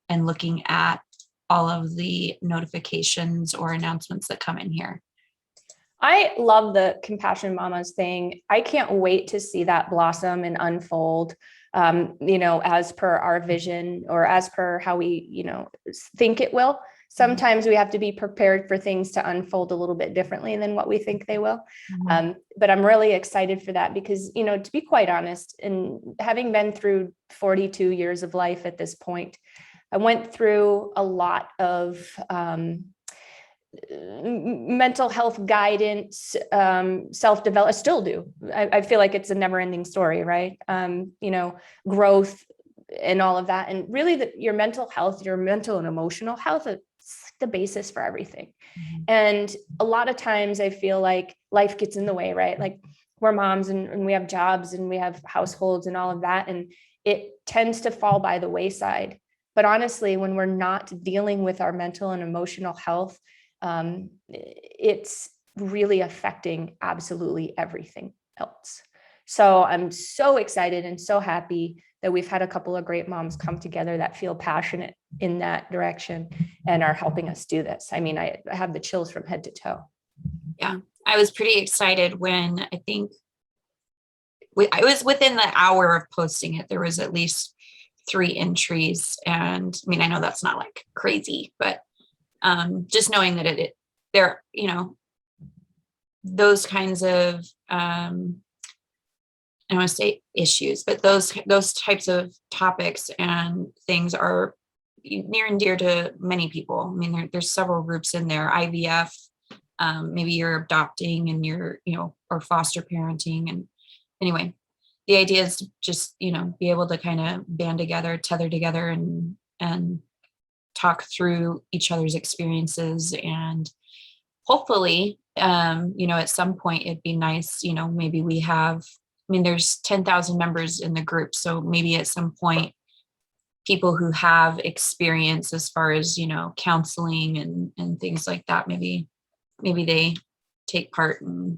and looking at all of the notifications or announcements that come in here. I love the Compassion Mamas thing. I can't wait to see that blossom and unfold, as per our vision or as per how we, think it will. Sometimes we have to be prepared for things to unfold a little bit differently than what we think they will. But I'm really excited for that because, to be quite honest, and having been through 42 years of life at this point, I went through a lot of mental health guidance, self-develop. I still do. I feel like it's a never-ending story, right? Growth and all of that. And really your mental health, your mental and emotional health, it's the basis for everything. And a lot of times I feel like life gets in the way, right? Like we're moms and we have jobs and we have households and all of that. And it tends to fall by the wayside. But honestly, when we're not dealing with our mental and emotional health, it's really affecting absolutely everything else. So I'm so excited and so happy that we've had a couple of great moms come together that feel passionate in that direction and are helping us do this. I mean, I have the chills from head to toe. Yeah, I was pretty excited when I think I was within the hour of posting it. There was at least 3 entries. And I mean, I know that's not like crazy, but just knowing that there, you know, those kinds of, I don't want to say issues, but those types of topics and things are near and dear to many people. I mean, there's several groups in there, IVF, maybe you're adopting and you're, you know, or foster parenting. And anyway, the idea is to just, you know, be able to kind of band together, tether together and talk through each other's experiences. And hopefully, you know, at some point it'd be nice, you know, maybe we have, I mean, there's 10,000 members in the group. So maybe at some point, people who have experience as far as, you know, counseling and things like that, maybe they take part and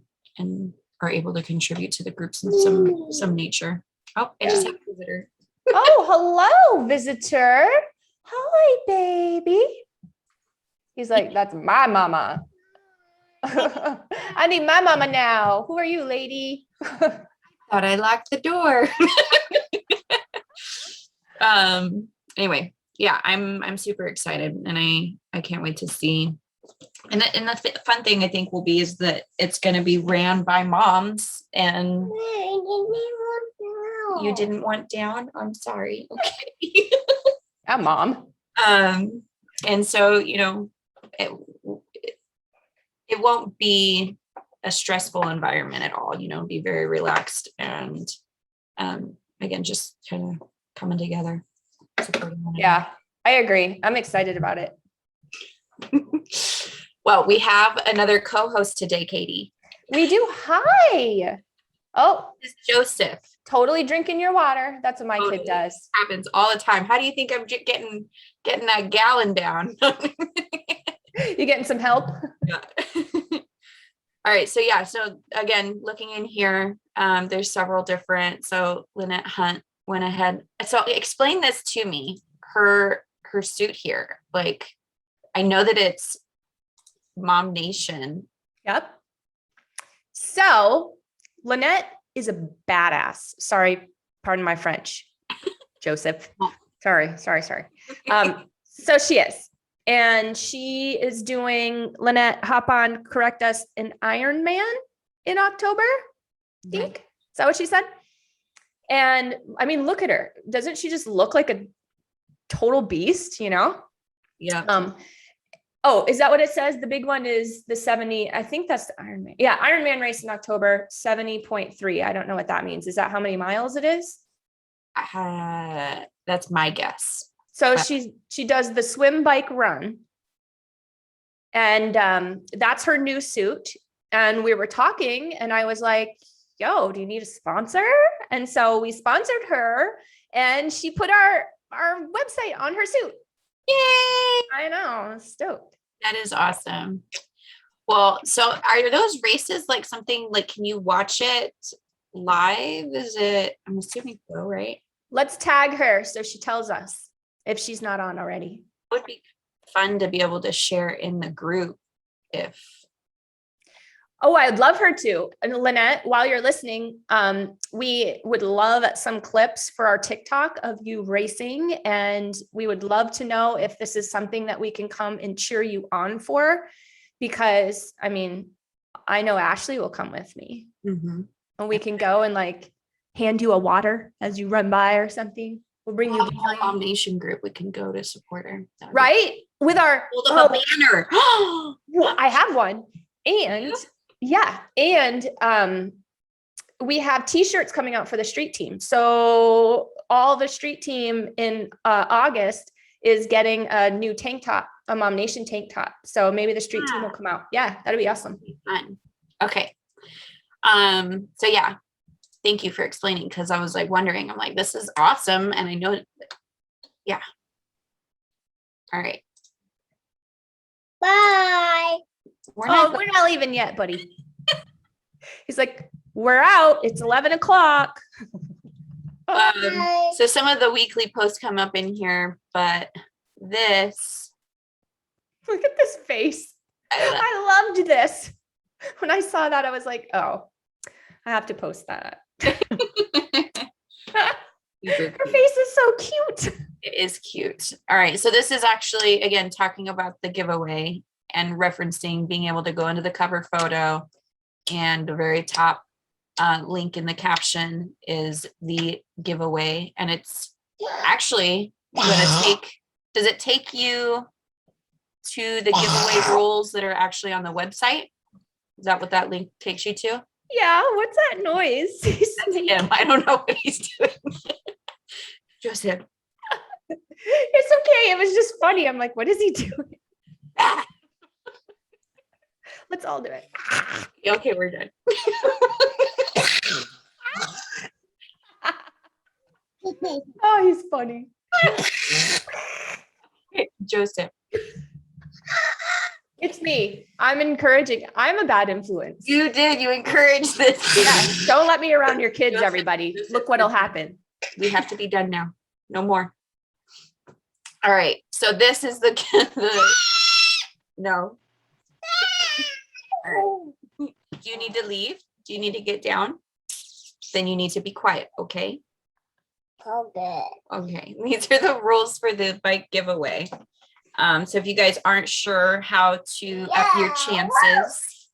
are able to contribute to the groups in some nature. Oh, I just have a visitor. Oh, hello, visitor. Hi, baby. He's like, that's my mama. I need my mama now. Who are you, lady? Thought I locked the door. Anyway, yeah, I'm super excited and I can't wait to see. And the fun thing I think will be is that it's going to be ran by moms and you didn't want down. I'm sorry. Okay. Yeah, mom. And so, you know, it won't be a stressful environment at all, you know, be very relaxed and again, just kind of coming together. Yeah, I agree. I'm excited about it. Well, we have another co-host today, Katie. We do. Hi. Oh, It's Joseph. Totally drinking your water. That's what my kid does. Happens all the time. How do you think I'm getting that gallon down? You getting some help? Yeah. All right. So yeah. So again, looking in here, there's several different. So Lynette Hunt went ahead. So explain this to me. Her suit here. Like, I know that it's MOMnation. Yep. So Lynette is a badass. Sorry, pardon my French, Joseph. Sorry. So she is. And she is doing, Lynette, hop on, correct us, an Ironman in October, I think. Is that what she said? And I mean, look at her. Doesn't she just look like a total beast, you know? Yeah. Oh, is that what it says? The big one is the 70. I think that's the Ironman. Yeah, Ironman race in October, 70.3. I don't know what that means. Is that how many miles it is? That's my guess. So she does the swim, bike, run. And that's her new suit. And we were talking and I was like, yo, do you need a sponsor? And so we sponsored her and she put our website on her suit. Yay! I know, I'm stoked. That is awesome. Well, so are those races like something like, can you watch it live? Is it, I'm assuming so, right? Let's tag her so she tells us if she's not on already. It would be fun to be able to share in the group if. Oh, I'd love her to. And Lynette, while you're listening, we would love some clips for our TikTok of you racing. And we would love to know if this is something that we can come and cheer you on for. Because, I mean, I know Ashley will come with me. Mm-hmm. And we can go and like hand you a water as you run by or something. We'll bring you our MOMnation group. We can go to support her. Right? With our hold up a banner. Well, I have one. And yeah. And we have t-shirts coming out for the street team. So all the street team in August is getting a new tank top, a MOMnation tank top. So maybe the street team will come out. Yeah, that'd be awesome. Fun. Okay. So yeah, thank you for explaining, because I was like wondering, I'm like, this is awesome. And I know, yeah. All right. Bye. We're not leaving yet, buddy. He's like, we're out. It's 11 o'clock. So some of the weekly posts come up in here, but this, Look at this face. I loved this. When I saw that, I was like, oh, I have to post that. Her face is so cute. It is cute. All right. So this is actually, again, talking about the giveaway and referencing being able to go into the cover photo, and the very top link in the caption is the giveaway. And it's actually going to take, does it take you to the giveaway rules that are actually on the website? Is that what that link takes you to? Yeah, what's that noise? That's him. I don't know what he's doing. Just him. It's okay. It was just funny. I'm like, what is he doing? Let's all do it. Okay, we're done. Oh, he's funny. Okay, Joseph. It's me. I'm encouraging. I'm a bad influence. You did. You encouraged this. Yeah, don't let me around your kids, everybody. Look what'll happen. We have to be done now. No more. All right. So this is the no. All right. Do you need to leave? Do you need to get down? Then you need to be quiet. Okay. Okay. Okay. These are the rules for the bike giveaway. So if you guys aren't sure how to up your chances,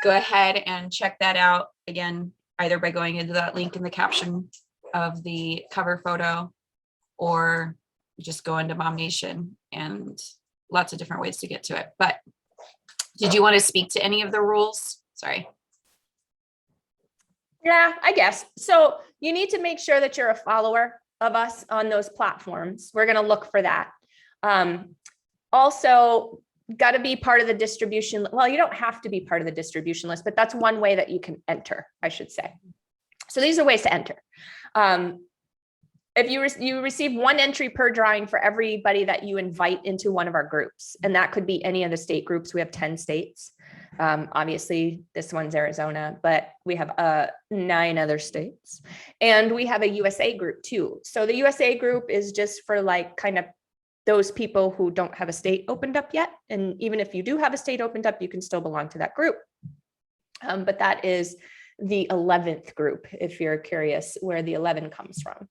go ahead and check that out again, either by going into that link in the caption of the cover photo, or just go into MOMnation, and lots of different ways to get to it. But did you want to speak to any of the rules? Sorry. Yeah, I guess. So you need to make sure that you're a follower of us on those platforms. We're going to look for that. Also, got to be part of the distribution. Well, you don't have to be part of the distribution list, but that's one way that you can enter, I should say. So these are ways to enter. If you receive one entry per drawing for everybody that you invite into one of our groups, and that could be any of the state groups. We have 10 states. Obviously, this one's Arizona, but we have 9 other states, and we have a USA group too. So the USA group is just for like kind of those people who don't have a state opened up yet. And even if you do have a state opened up, you can still belong to that group. But that is the 11th group, if you're curious where the 11 comes from.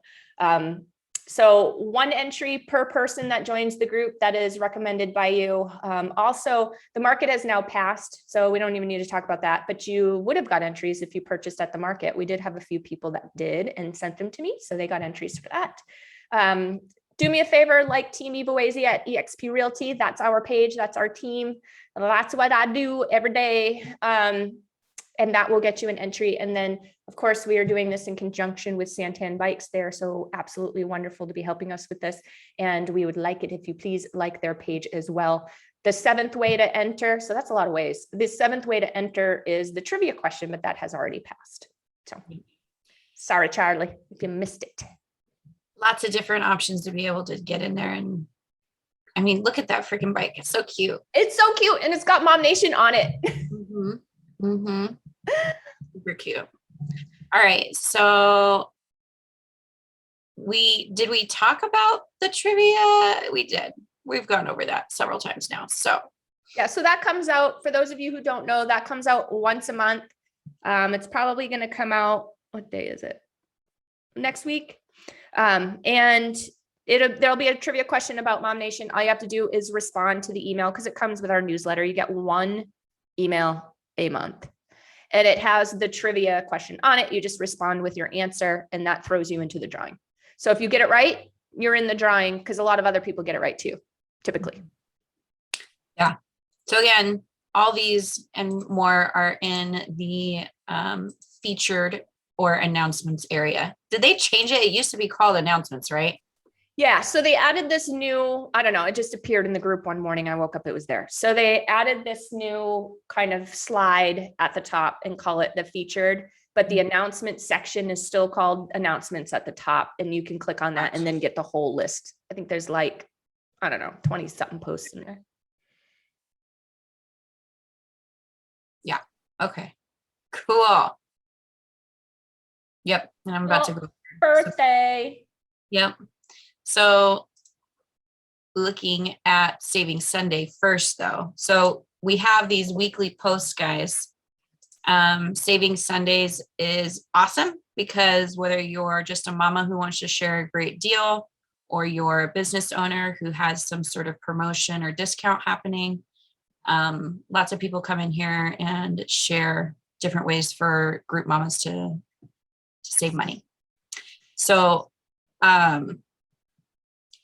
So one entry per person that joins the group, that is recommended by you. Also, the market has now passed, so we don't even need to talk about that, but you would have got entries if you purchased at the market. We did have a few people that did and sent them to me, so they got entries for that. Do me a favor, like Team EvoAZ at eXp Realty. That's our page, that's our team. That's what I do every day. And that will get you an entry. And then, of course, we are doing this in conjunction with Santan Bikes. They're so absolutely wonderful to be helping us with this. And we would like it if you please like their page as well. The 7th way to enter, so that's a lot of ways. The 7th way to enter is the trivia question, but that has already passed. So sorry, Charlie, if you missed it. Lots of different options to be able to get in there. And I mean, look at that freaking bike. It's so cute. It's so cute. And it's got MOMnation on it. Super cute. All right. So did we talk about the trivia? We did. We've gone over that several times now. So yeah, so that comes out, for those of you who don't know, that comes out once a month. It's probably going to come out, what day is it? Next week. And there'll be a trivia question about MOMnation. All you have to do is respond to the email, because it comes with our newsletter. You get one email a month, and it has the trivia question on it. You just respond with your answer, and that throws you into the drawing. So if you get it right, you're in the drawing, because a lot of other people get it right too, typically. Yeah. So again, all these and more are in the featured or announcements area. Did they change it? It used to be called announcements, right? Yeah, so they added this new, I don't know, it just appeared in the group one morning. I woke up, it was there. So they added this new kind of slide at the top and call it the featured, but the announcement section is still called announcements at the top, and you can click on that and then get the whole list. I think there's like, I don't know, 20 something posts in there. Yeah. Okay, cool. Yep. And I'm about to go. Birthday. Yep. So looking at Saving Sunday first though. So we have these weekly posts, guys. Saving Sundays is awesome because whether you're just a mama who wants to share a great deal or you're a business owner who has some sort of promotion or discount happening, lots of people come in here and share different ways for group mamas to save money. So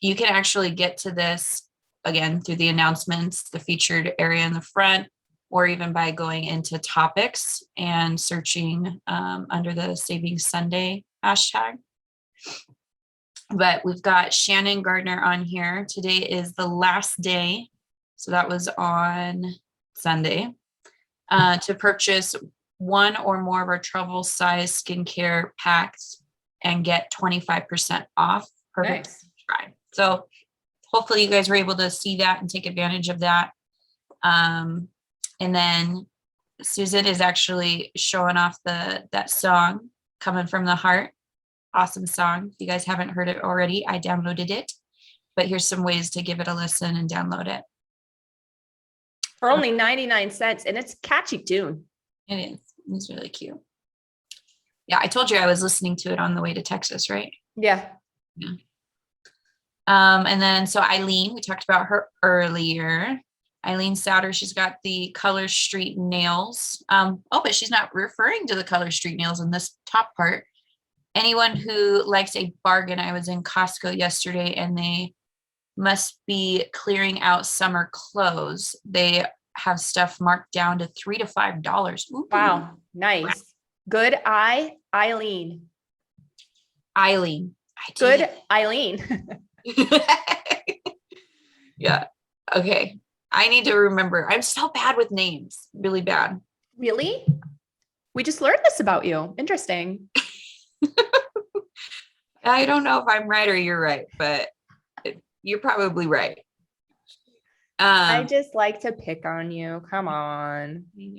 you can actually get to this again through the announcements, the featured area in the front, or even by going into topics and searching under the Saving Sunday hashtag. But we've got Shannon Gardner on here. Today is the last day. So that was on Sunday to purchase one or more of our travel size skincare packs and get 25% off. Perfect. Nice. Try. So hopefully you guys were able to see that and take advantage of that. And then Susan is actually showing off that song, Coming from the Heart. Awesome song. If you guys haven't heard it already, I downloaded it. But here's some ways to give it a listen and download it. For only 99 cents, and it's a catchy tune. It is. It's really cute. Yeah, I told you I was listening to it on the way to Texas, right? Yeah. Yeah. And then so Eileen, we talked about her earlier. Eileen Souter, she's got the Color Street nails. But she's not referring to the Color Street nails in this top part. Anyone who likes a bargain, I was in Costco yesterday and they must be clearing out summer clothes. They have stuff marked down to $3 to $5. Ooh. Wow. Nice. Good eye, Eileen. Eileen. Good Eileen. Yeah. Okay. I need to remember. I'm so bad with names. Really bad. Really? We just learned this about you. Interesting. I don't know if I'm right or you're right, but you're probably right. I just like to pick on you. Come on. I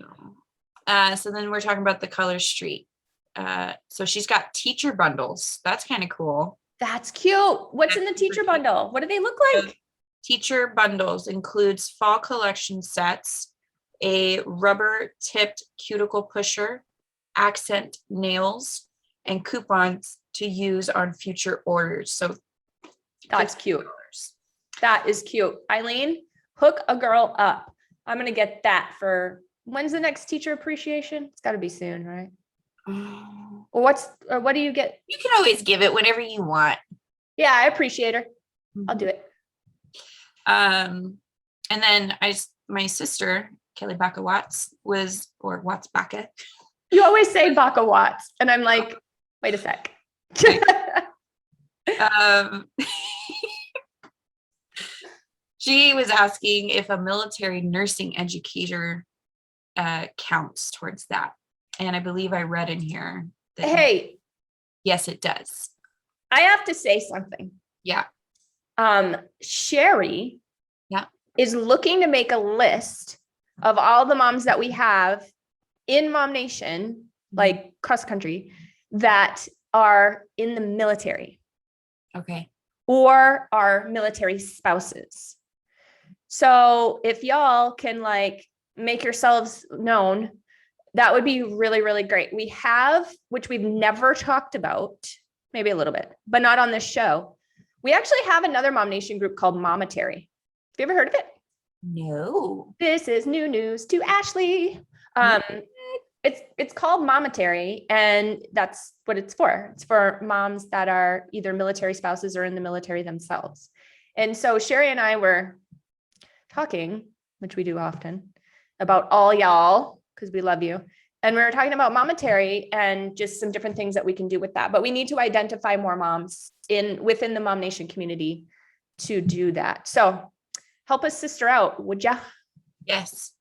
know. So then we're talking about the Color Street. So she's got teacher bundles. That's kind of cool. That's cute. What's in the teacher bundle? What do they look like? Teacher bundles includes fall collection sets, a rubber tipped cuticle pusher, accent nails, and coupons to use on future orders. So that's cute. That is cute. Eileen, hook a girl up. I'm going to get that for, when's the next teacher appreciation? It's got to be soon, right? What do you get? You can always give it whenever you want. Yeah, I appreciate her. I'll do it. And then my sister, Kelly Baca Watts Watts Baca. You always say Baca Watts. And I'm like, wait a sec. She was asking if a military nursing educator counts towards that. And I believe I read in here that hey, yes, it does. I have to say something. Yeah. Sherry is looking to make a list of all the moms that we have in MOMnation, like cross country, that are in the military. Okay. Or are military spouses. So if y'all can make yourselves known, that would be really, really great. We have, which we've never talked about, maybe a little bit, but not on this show. We actually have another MOMnation group called Mometary. Have you ever heard of it? No. This is new news to Ashley. It's called Mometary, and that's what it's for. It's for moms that are either military spouses or in the military themselves. And so Sherry and I were talking, which we do often, about all y'all, because we love you. And we were talking about Mometary and just some different things that we can do with that. But we need to identify more moms within the MOMnation community to do that. So help us sister out, would ya? Yes.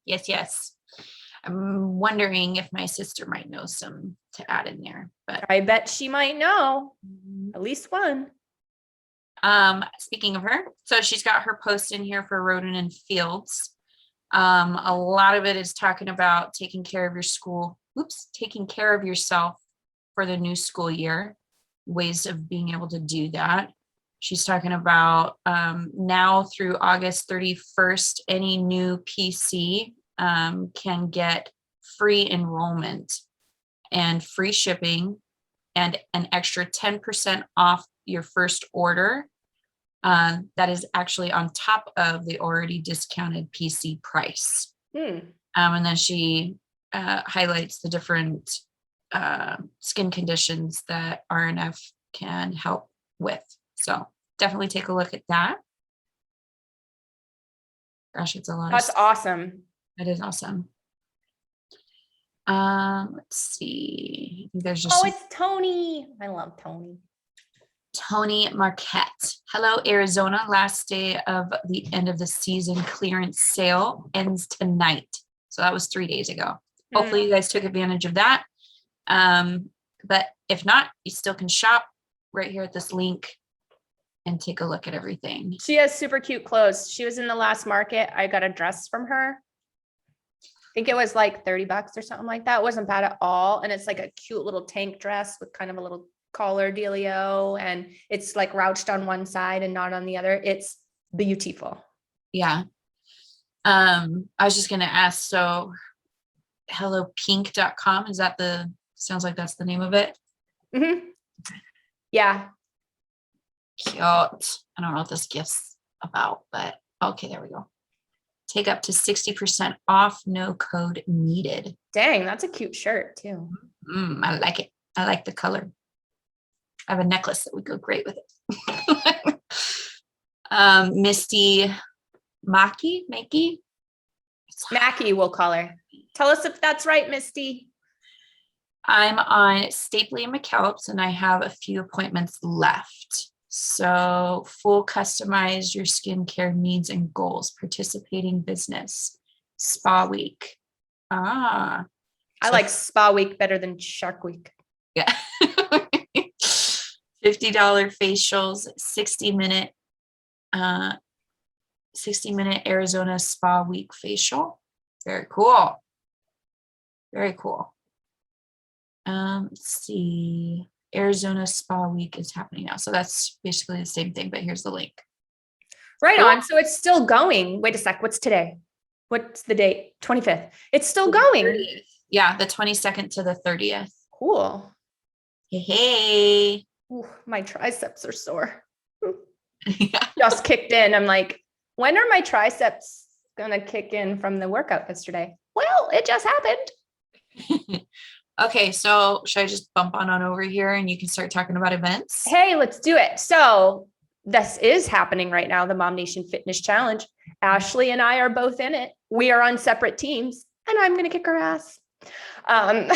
I'm wondering if my sister might know some to add in there, but I bet she might know at least one. Speaking of her, so she's got her post in here for Roden and Fields. A lot of it is talking about taking care of your taking care of yourself for the new school year, ways of being able to do that. She's talking about now through August 31st, any new PC can get free enrollment and free shipping and an extra 10% off your first order. That is actually on top of the already discounted PC price. And then she highlights the different skin conditions that RNF can help with. So definitely take a look at that. Gosh, it's a lot. That's awesome. It is awesome. Let's see. I think there's just It's Tony. I love Tony. Tony Marquette. Hello, Arizona. Last day of the end of the season clearance sale ends tonight. So that was 3 days ago. Hopefully you guys took advantage of that. But if not, you still can shop right here at this link and take a look at everything. She has super cute clothes. She was in the last market. I got a dress from her. I think it was like $30 or something like that. It wasn't bad at all. And it's like a cute little tank dress with kind of a little collar dealio. And it's like ruched on one side and not on the other. It's beautiful. Yeah. I was just going to ask, so hellopink.com, is that sounds like that's the name of it? Mm-hmm. Yeah. Cute. I don't know what this gift's about, but okay, there we go. Take up to 60% off, no code needed. Dang, that's a cute shirt too. I like it. I like the color. I have a necklace that would go great with it. Misty Mackie, Mackie, we'll call her. Tell us if that's right, Misty. I'm on Stapley and McKellips, and I have a few appointments left. So full customize your skincare needs and goals, participating business, spa week. I like spa week better than Shark Week. Yeah. $50 facials, 60-minute Arizona spa week facial. Very cool. Very cool. Let's see. Arizona Spa Week is happening now. So that's basically the same thing, but here's the link. Right on. So it's still going. Wait a sec. What's today? What's the date? 25th. It's still going. 30th. Yeah, the 22nd to the 30th. Cool. Hey. Ooh, my triceps are sore. Yeah. Just kicked in. I'm like, when are my triceps going to kick in from the workout yesterday? Well, it just happened. Okay, so should I just bump on over here and you can start talking about events? Hey, let's do it. So this is happening right now, the MOMnation Fitness Challenge. Ashley and I are both in it. We are on separate teams, and I'm going to kick her ass. I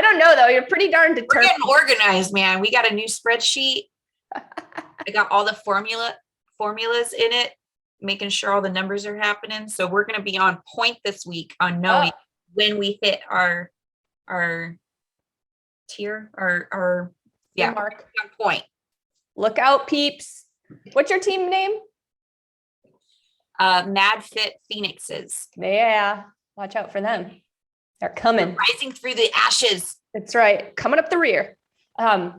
don't know, though. You're pretty darn determined. We're getting organized, man. We got a new spreadsheet. I got all the formulas in it, making sure all the numbers are happening. So we're going to be on point this week on knowing when we hit our tier, our mark. On point. Look out, peeps. What's your team name? Mad Fit Phoenixes. Yeah, watch out for them. They're coming. They're rising through the ashes. That's right. Coming up the rear. I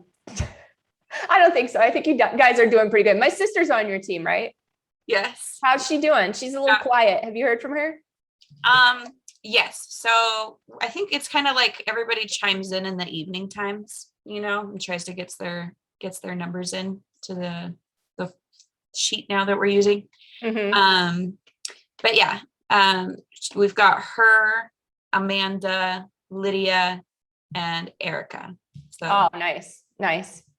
don't think so. I think you guys are doing pretty good. My sister's on your team, right? Yes. How's she doing? She's a little quiet. Have you heard from her? Yes. So I think it's kind of like everybody chimes in the evening times, and tries to gets their numbers in to the sheet now that we're using. Mm-hmm. But yeah, we've got her, Amanda, Lydia, and Erica. So nice.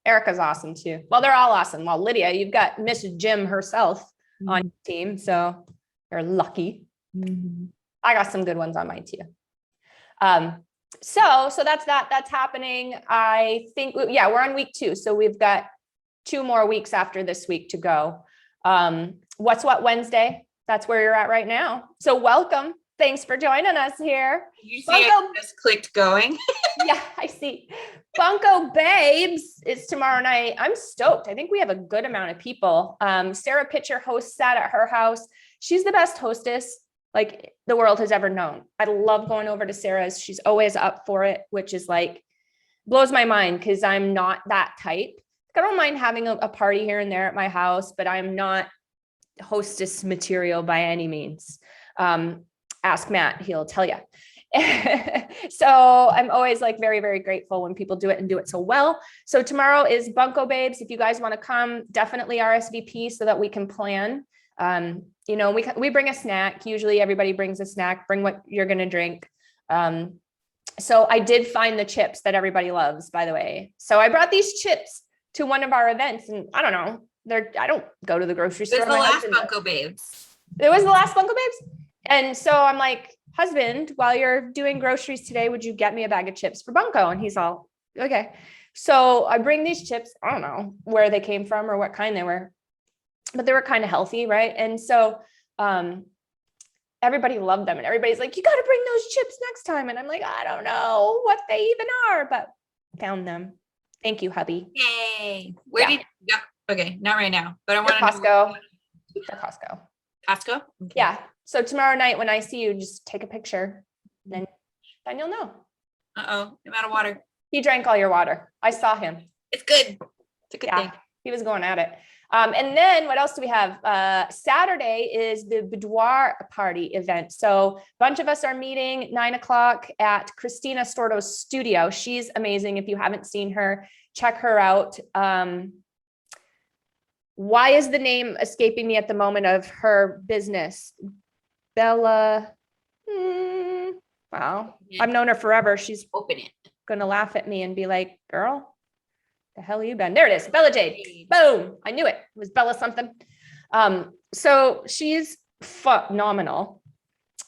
Erica's awesome too. Well, they're all awesome. Well, Lydia, you've got Miss Jim herself on your team, so you're lucky. Mm-hmm. I got some good ones on mine too. So that's happening. I think, we're on week 2. So we've got 2 more weeks after this week to go. What's What Wednesday? That's where you're at right now. So welcome. Thanks for joining us here. You see, I just clicked going. Yeah, I see. Bunko Babes is tomorrow night. I'm stoked. I think we have a good amount of people. Sarah Pitcher hosts that at her house. She's the best hostess like the world has ever known. I love going over to Sarah's. She's always up for it, which is like blows my mind because I'm not that type. I don't mind having a party here and there at my house, but I'm not hostess material by any means. Ask Matt, he'll tell you. So I'm always like very, very grateful when people do it and do it so well. So tomorrow is Bunko Babes. If you guys want to come, definitely RSVP so that we can plan. You know, we bring a snack. Usually everybody brings a snack, bring what you're going to drink. So I did find the chips that everybody loves, by the way. So I brought these chips to one of our events, and I don't know, I don't go to the grocery store. It was the last Bunko Babes. It was the last Bunko Babes. And so I'm like, husband, while you're doing groceries today, would you get me a bag of chips for Bunko? And he's all, okay. So I bring these chips. I don't know where they came from or what kind they were, but they were kind of healthy. Right. And so, everybody loved them, and everybody's like, you got to bring those chips next time. And I'm like, I don't know what they even are, but found them. Thank you, hubby. Yay. Where did you go? Okay, not right now, but I want to Costco. Costco. Costco? Okay. Yeah. So tomorrow night when I see you, just take a picture, then you'll know. Uh-oh, I'm out of water. He drank all your water. I saw him. It's good. It's a good thing. He was going at it. And then what else do we have? Saturday is the boudoir party event. So a bunch of us are meeting 9:00 at Christina Storto's studio. She's amazing. If you haven't seen her, check her out. Why is the name escaping me at the moment of her business? Bella. Wow. I've known her forever. She's Open it. going to laugh at me and be like, girl, the hell you been? There it is. Bella Jade. Boom. I knew it. It was Bella something. So she's phenomenal.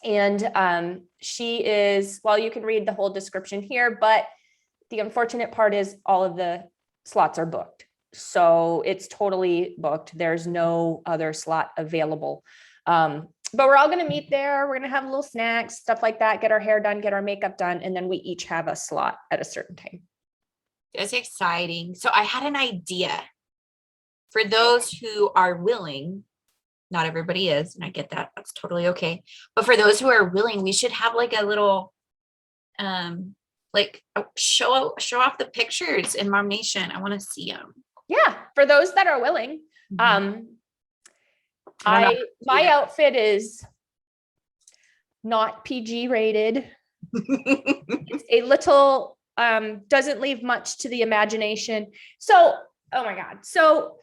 And she is, well, you can read the whole description here, but the unfortunate part is all of the slots are booked. So it's totally booked. There's no other slot available. But we're all going to meet there. We're going to have little snacks, stuff like that, get our hair done, get our makeup done. And then we each have a slot at a certain time. That's exciting. So I had an idea for those who are willing. Not everybody is, and I get that. That's totally okay. But for those who are willing, we should have like a little, show off the pictures in MOMnation. I want to see them. Yeah, for those that are willing. Mm-hmm. My outfit is not PG rated. It's a little doesn't leave much to the imagination. So, oh my God. So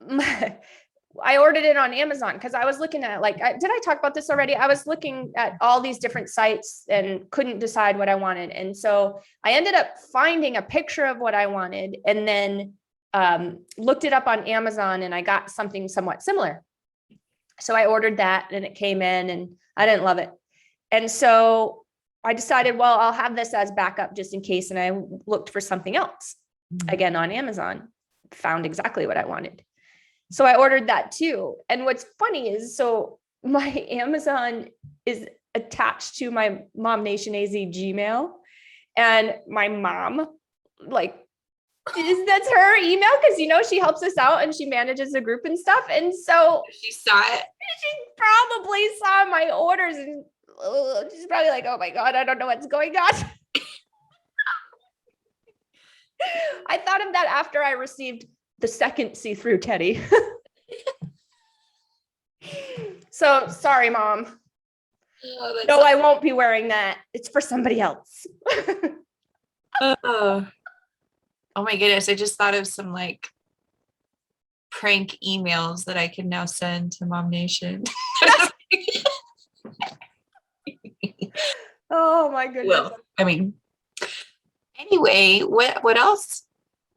I ordered it on Amazon because I was looking at did I talk about this already? I was looking at all these different sites and couldn't decide what I wanted. And so I ended up finding a picture of what I wanted and then looked it up on Amazon, and I got something somewhat similar. So I ordered that and it came in and I didn't love it. And so I decided, well, I'll have this as backup just in case. And I looked for something else again on Amazon, found exactly what I wanted. So I ordered that too. And what's funny is, so my Amazon is attached to my MOMnation AZ Gmail, and my mom, that's her email, because she helps us out and she manages the group and stuff. And so she saw it. She probably saw my orders and she's probably like, oh my God, I don't know what's going on. I thought of that after I received the second see-through teddy. So sorry, Mom. No, I won't be wearing that. It's for somebody else. Oh my goodness. I just thought of some prank emails that I can now send to MOMnation. Oh my goodness. Well, anyway, what else?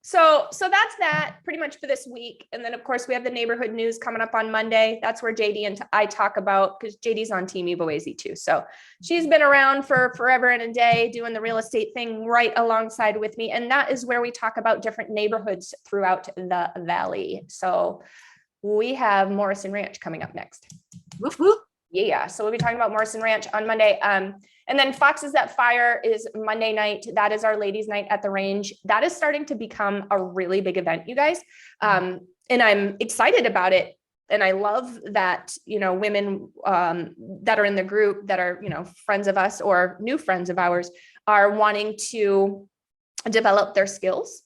So that's that pretty much for this week. And then of course we have the neighborhood news coming up on Monday. That's where JD and I talk about, because JD's on Team EvoAZ too. So she's been around for forever and a day doing the real estate thing right alongside with me. And that is where we talk about different neighborhoods throughout the valley. So we have Morrison Ranch coming up next. Woo-hoo. Yeah, so we'll be talking about Morrison Ranch on Monday. And then Foxes That Fire is Monday night. That is our ladies' night at the range. That is starting to become a really big event, you guys. And I'm excited about it. And I love that, women that are in the group that are, friends of us or new friends of ours are wanting to develop their skills.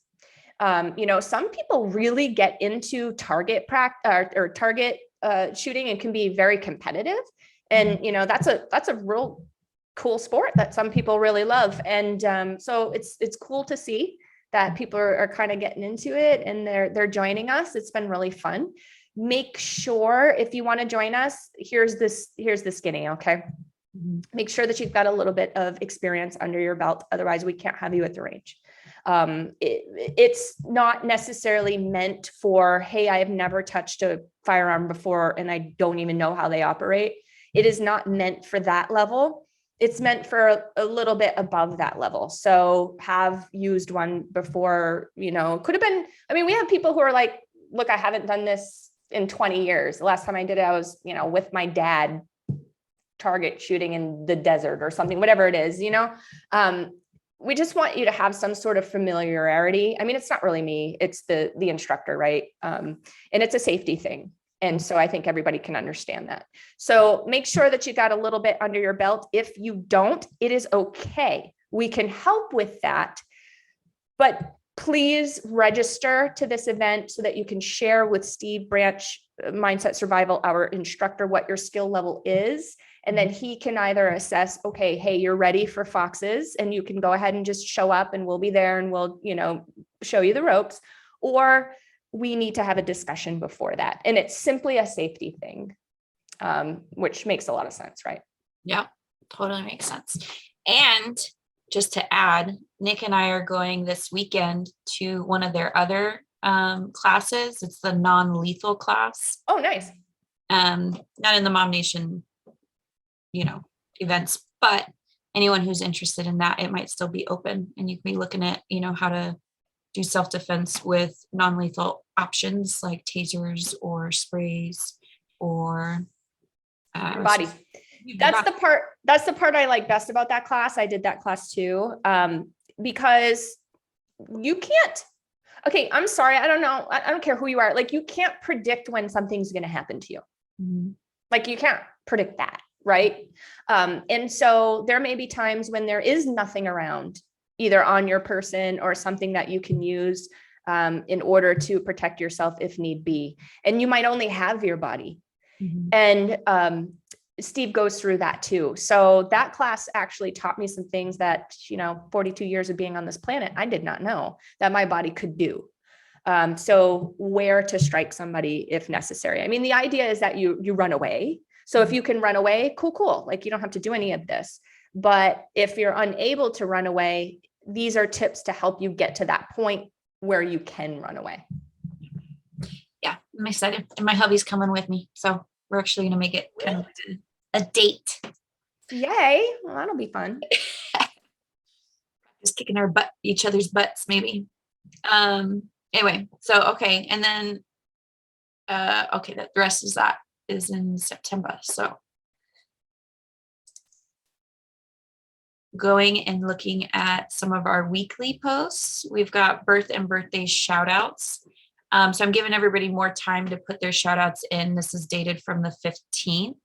You know, some people really get into target practice or target shooting and can be very competitive. And, you know, that's a real cool sport that some people really love. And so it's cool to see that people are kind of getting into it and they're joining us. It's been really fun. Make sure if you want to join us, here's the skinny, okay? Make sure that you've got a little bit of experience under your belt. Otherwise, we can't have you at the range. It's not necessarily meant for, hey, I have never touched a firearm before and I don't even know how they operate. It is not meant for that level. It's meant for a little bit above that level. So have used one before, you know, could have been, I mean, we have people who are like, look, I haven't done this in 20 years. The last time I did it, I was, you know, with my dad target shooting in the desert or something, whatever it is, you know. We just want you to have some sort of familiarity. I mean, it's not really me, it's the instructor, right? And it's a safety thing. And so I think everybody can understand that. So make sure that you got a little bit under your belt. If you don't, it is okay. We can help with that. But please register to this event so that you can share with Steve Branch, Mindset Survival, our instructor, what your skill level is. And then he can either assess, okay, hey, you're ready for foxes, and you can go ahead and just show up and we'll be there and we'll, you know, show you the ropes, or we need to have a discussion before that. And it's simply a safety thing, which makes a lot of sense, right? Yeah, totally makes sense. And just to add, Nick and I are going this weekend to one of their other classes. It's the non-lethal class. Oh, nice. Not in the MOMnation, you know, events, but anyone who's interested in that, it might still be open, and you can be looking at, you know, how to do self-defense with non-lethal options like tasers or sprays or Your body. That's the part I like best about that class. I did that class too, because you can't, okay, I'm sorry, I don't know, I don't care who you are, like you can't predict when something's going to happen to you. Mm-hmm. Like you can't predict that, right? And so there may be times when there is nothing around, either on your person or something that you can use in order to protect yourself if need be. And you might only have your body. Mm-hmm. And Steve goes through that too. So that class actually taught me some things that, you know, 42 years of being on this planet, I did not know that my body could do. So where to strike somebody if necessary. I mean, the idea is that you run away. So if you can run away, cool. Like you don't have to do any of this. But if you're unable to run away, these are tips to help you get to that point where you can run away. Yeah, I'm excited. And my hubby's coming with me. So we're actually going to make it kind of a date. Yay. Well, that'll be fun. Just kicking each other's butts, maybe. Anyway, so, okay. And then, okay, the rest is that is in September. So going and looking at some of our weekly posts, we've got birth and birthday shout outs. So I'm giving everybody more time to put their shout outs in. This is dated from the 15th.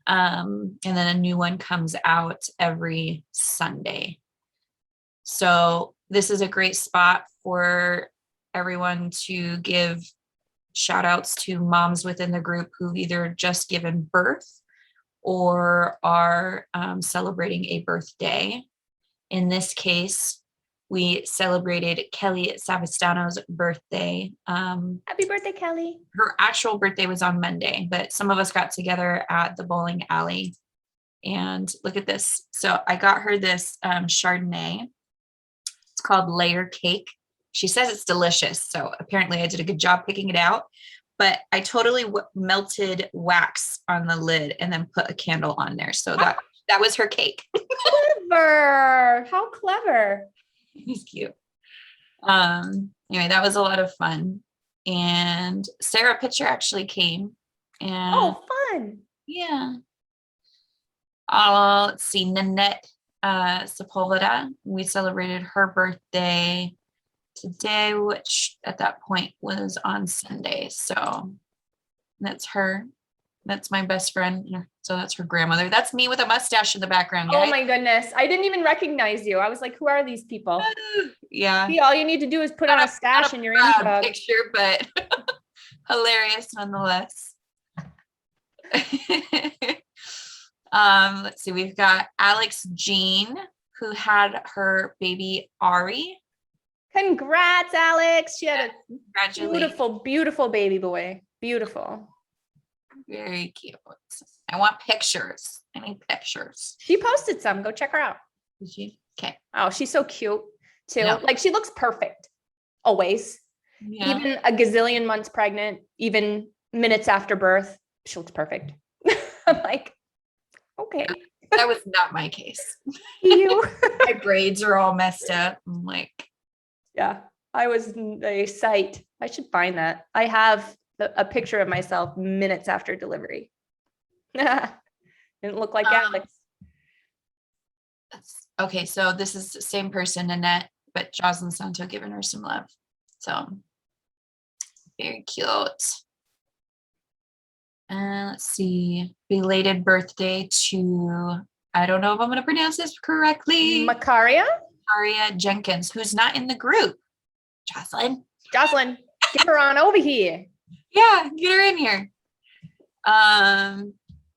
And then a new one comes out every Sunday. So this is a great spot for everyone to give shout outs to moms within the group who've either just given birth or are celebrating a birthday. In this case, we celebrated Kelly Savastano's birthday. Happy birthday, Kelly. Her actual birthday was on Monday, but some of us got together at the bowling alley. And look at this. So I got her this Chardonnay. It's called Layer Cake. She says it's delicious. So apparently I did a good job picking it out. But I totally melted wax on the lid and then put a candle on there. So that was her cake. Clever. How clever. He's cute. Anyway, that was a lot of fun. And Sarah Pitcher actually came. And oh, fun. Yeah. Let's see, Nanette Sepulveda. We celebrated her birthday today, which at that point was on Sunday. So that's her. That's my best friend. So that's her grandmother. That's me with a mustache in the background, guys. Oh my goodness. I didn't even recognize you. I was like, who are these people? Yeah. See, all you need to do is put on a stash in your Proud info. picture, but hilarious nonetheless. Let's see, we've got Alex Jean, who had her baby Ari. Congrats, Alex. She had a Congratulations. beautiful, beautiful baby boy. Beautiful. Very cute. I want pictures. I need pictures. She posted some. Go check her out. Did you? Okay. Oh, she's so cute too. Yeah. Like she looks perfect always. Yeah. Even a gazillion months pregnant, even minutes after birth, she looks perfect. I'm like, okay. That was not my case. You. My braids are all messed up. I'm like, Yeah, I was a sight. I should find that. I have a picture of myself minutes after delivery. Didn't look like Alex. okay, so this is the same person, Annette, but Jocelyn Santo giving her some love. So very cute. And let's see, belated birthday to, I don't know if I'm going to pronounce this correctly, Macaria? Maria Jenkins, who's not in the group. Jocelyn, get her on over here. yeah, get her in here.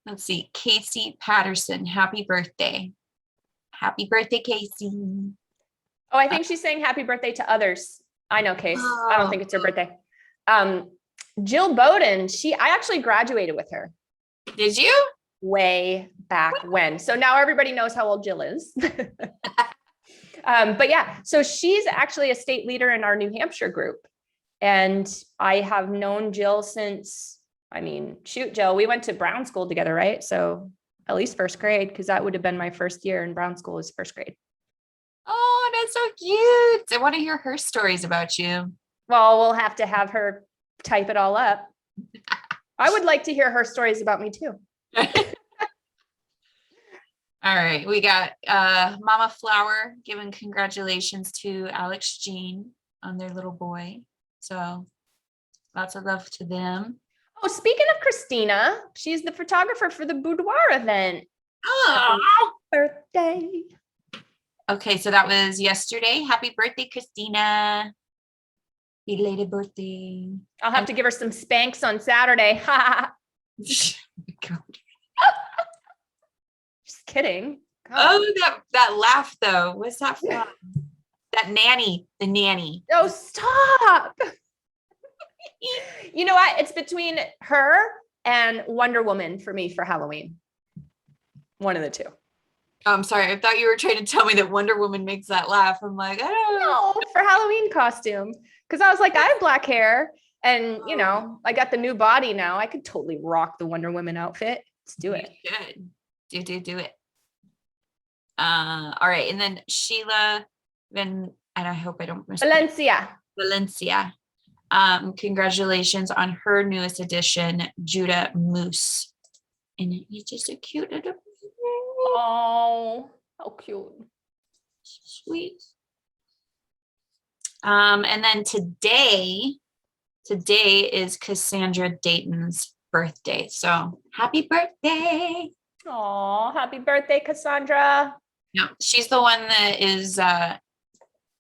Let's see, Casey Patterson, happy birthday. Happy birthday, Casey. Oh, I think she's saying happy birthday to others. I know, Case. I don't think it's her birthday. Jill Bowden, I actually graduated with her. Did you? Way back when. So now everybody knows how old Jill is. But yeah, so she's actually a state leader in our New Hampshire group. And I have known Jill since, I mean, shoot, Jill, we went to Brown school together, right? So at least first grade, because that would have been my first year in Brown school is first grade. Oh, that's so cute. I want to hear her stories about you. Well, we'll have to have her type it all up. I would like to hear her stories about me too. All right, we got Mama Flower giving congratulations to Alex Jean on their little boy. So lots of love to them. Oh, speaking of Christina, she's the photographer for the boudoir event. Oh, Birthday. okay, so that was yesterday. Happy birthday, Christina. Belated birthday. I'll have to give her some spanks on Saturday. God. Just kidding. God. Oh, that laugh though. What's that from? That nanny, the nanny. Oh, stop. You know what? It's between her and Wonder Woman for me for Halloween. One of the two. Oh, I'm sorry. I thought you were trying to tell me that Wonder Woman makes that laugh. I'm like, I don't know. No, for Halloween costume. Because I was like, I have black hair and, you know, I got the new body now. I could totally rock the Wonder Woman outfit. Let's do it. You should. Do it. All right. And then Sheila, and I hope I don't miss Valencia. Congratulations on her newest edition, Judah Moose. And he's just a cute little. Oh, how cute. Sweet. And then today is Cassandra Dayton's birthday. So happy birthday. Oh, happy birthday, Cassandra. Yeah, she's the one that is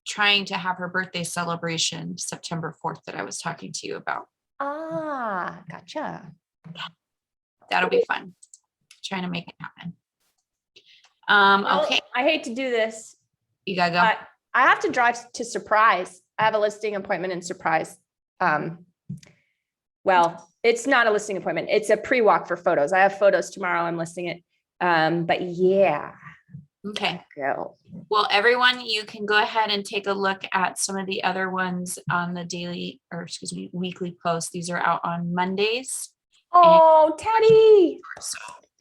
trying to have her birthday celebration September 4th that I was talking to you about. Ah, gotcha. That'll be fun. Trying to make it happen. Okay. I hate to do this. You gotta go. I have to drive to Surprise. I have a listing appointment in Surprise. Well, it's not a listing appointment. It's a pre-walk for photos. I have photos tomorrow. I'm listing it. But yeah. Okay. Go. Well, everyone, you can go ahead and take a look at some of the other ones on the weekly posts. These are out on Mondays. Oh, Teddy. So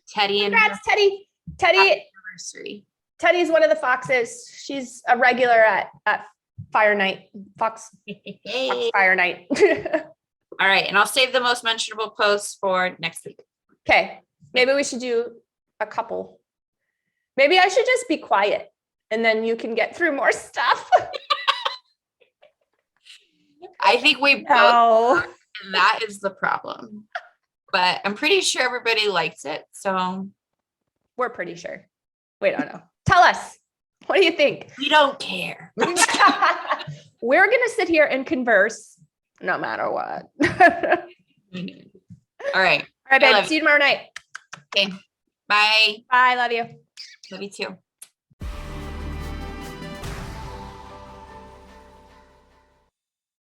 Teddy and congrats, Teddy. anniversary. Teddy is one of the foxes. She's a regular at Fire Night. Fox Fire Night. All right. And I'll save the most mentionable posts for next week. Okay. Maybe we should do a couple. Maybe I should just be quiet and then you can get through more stuff. I think we both are, and that is the problem. But I'm pretty sure everybody likes it. So we're pretty sure. Wait, I don't know. Tell us. What do you think? We don't care. We're going to sit here and converse no matter what. All right. All right, babe. See you tomorrow night. Okay. Bye. Bye. Love you. Love you too.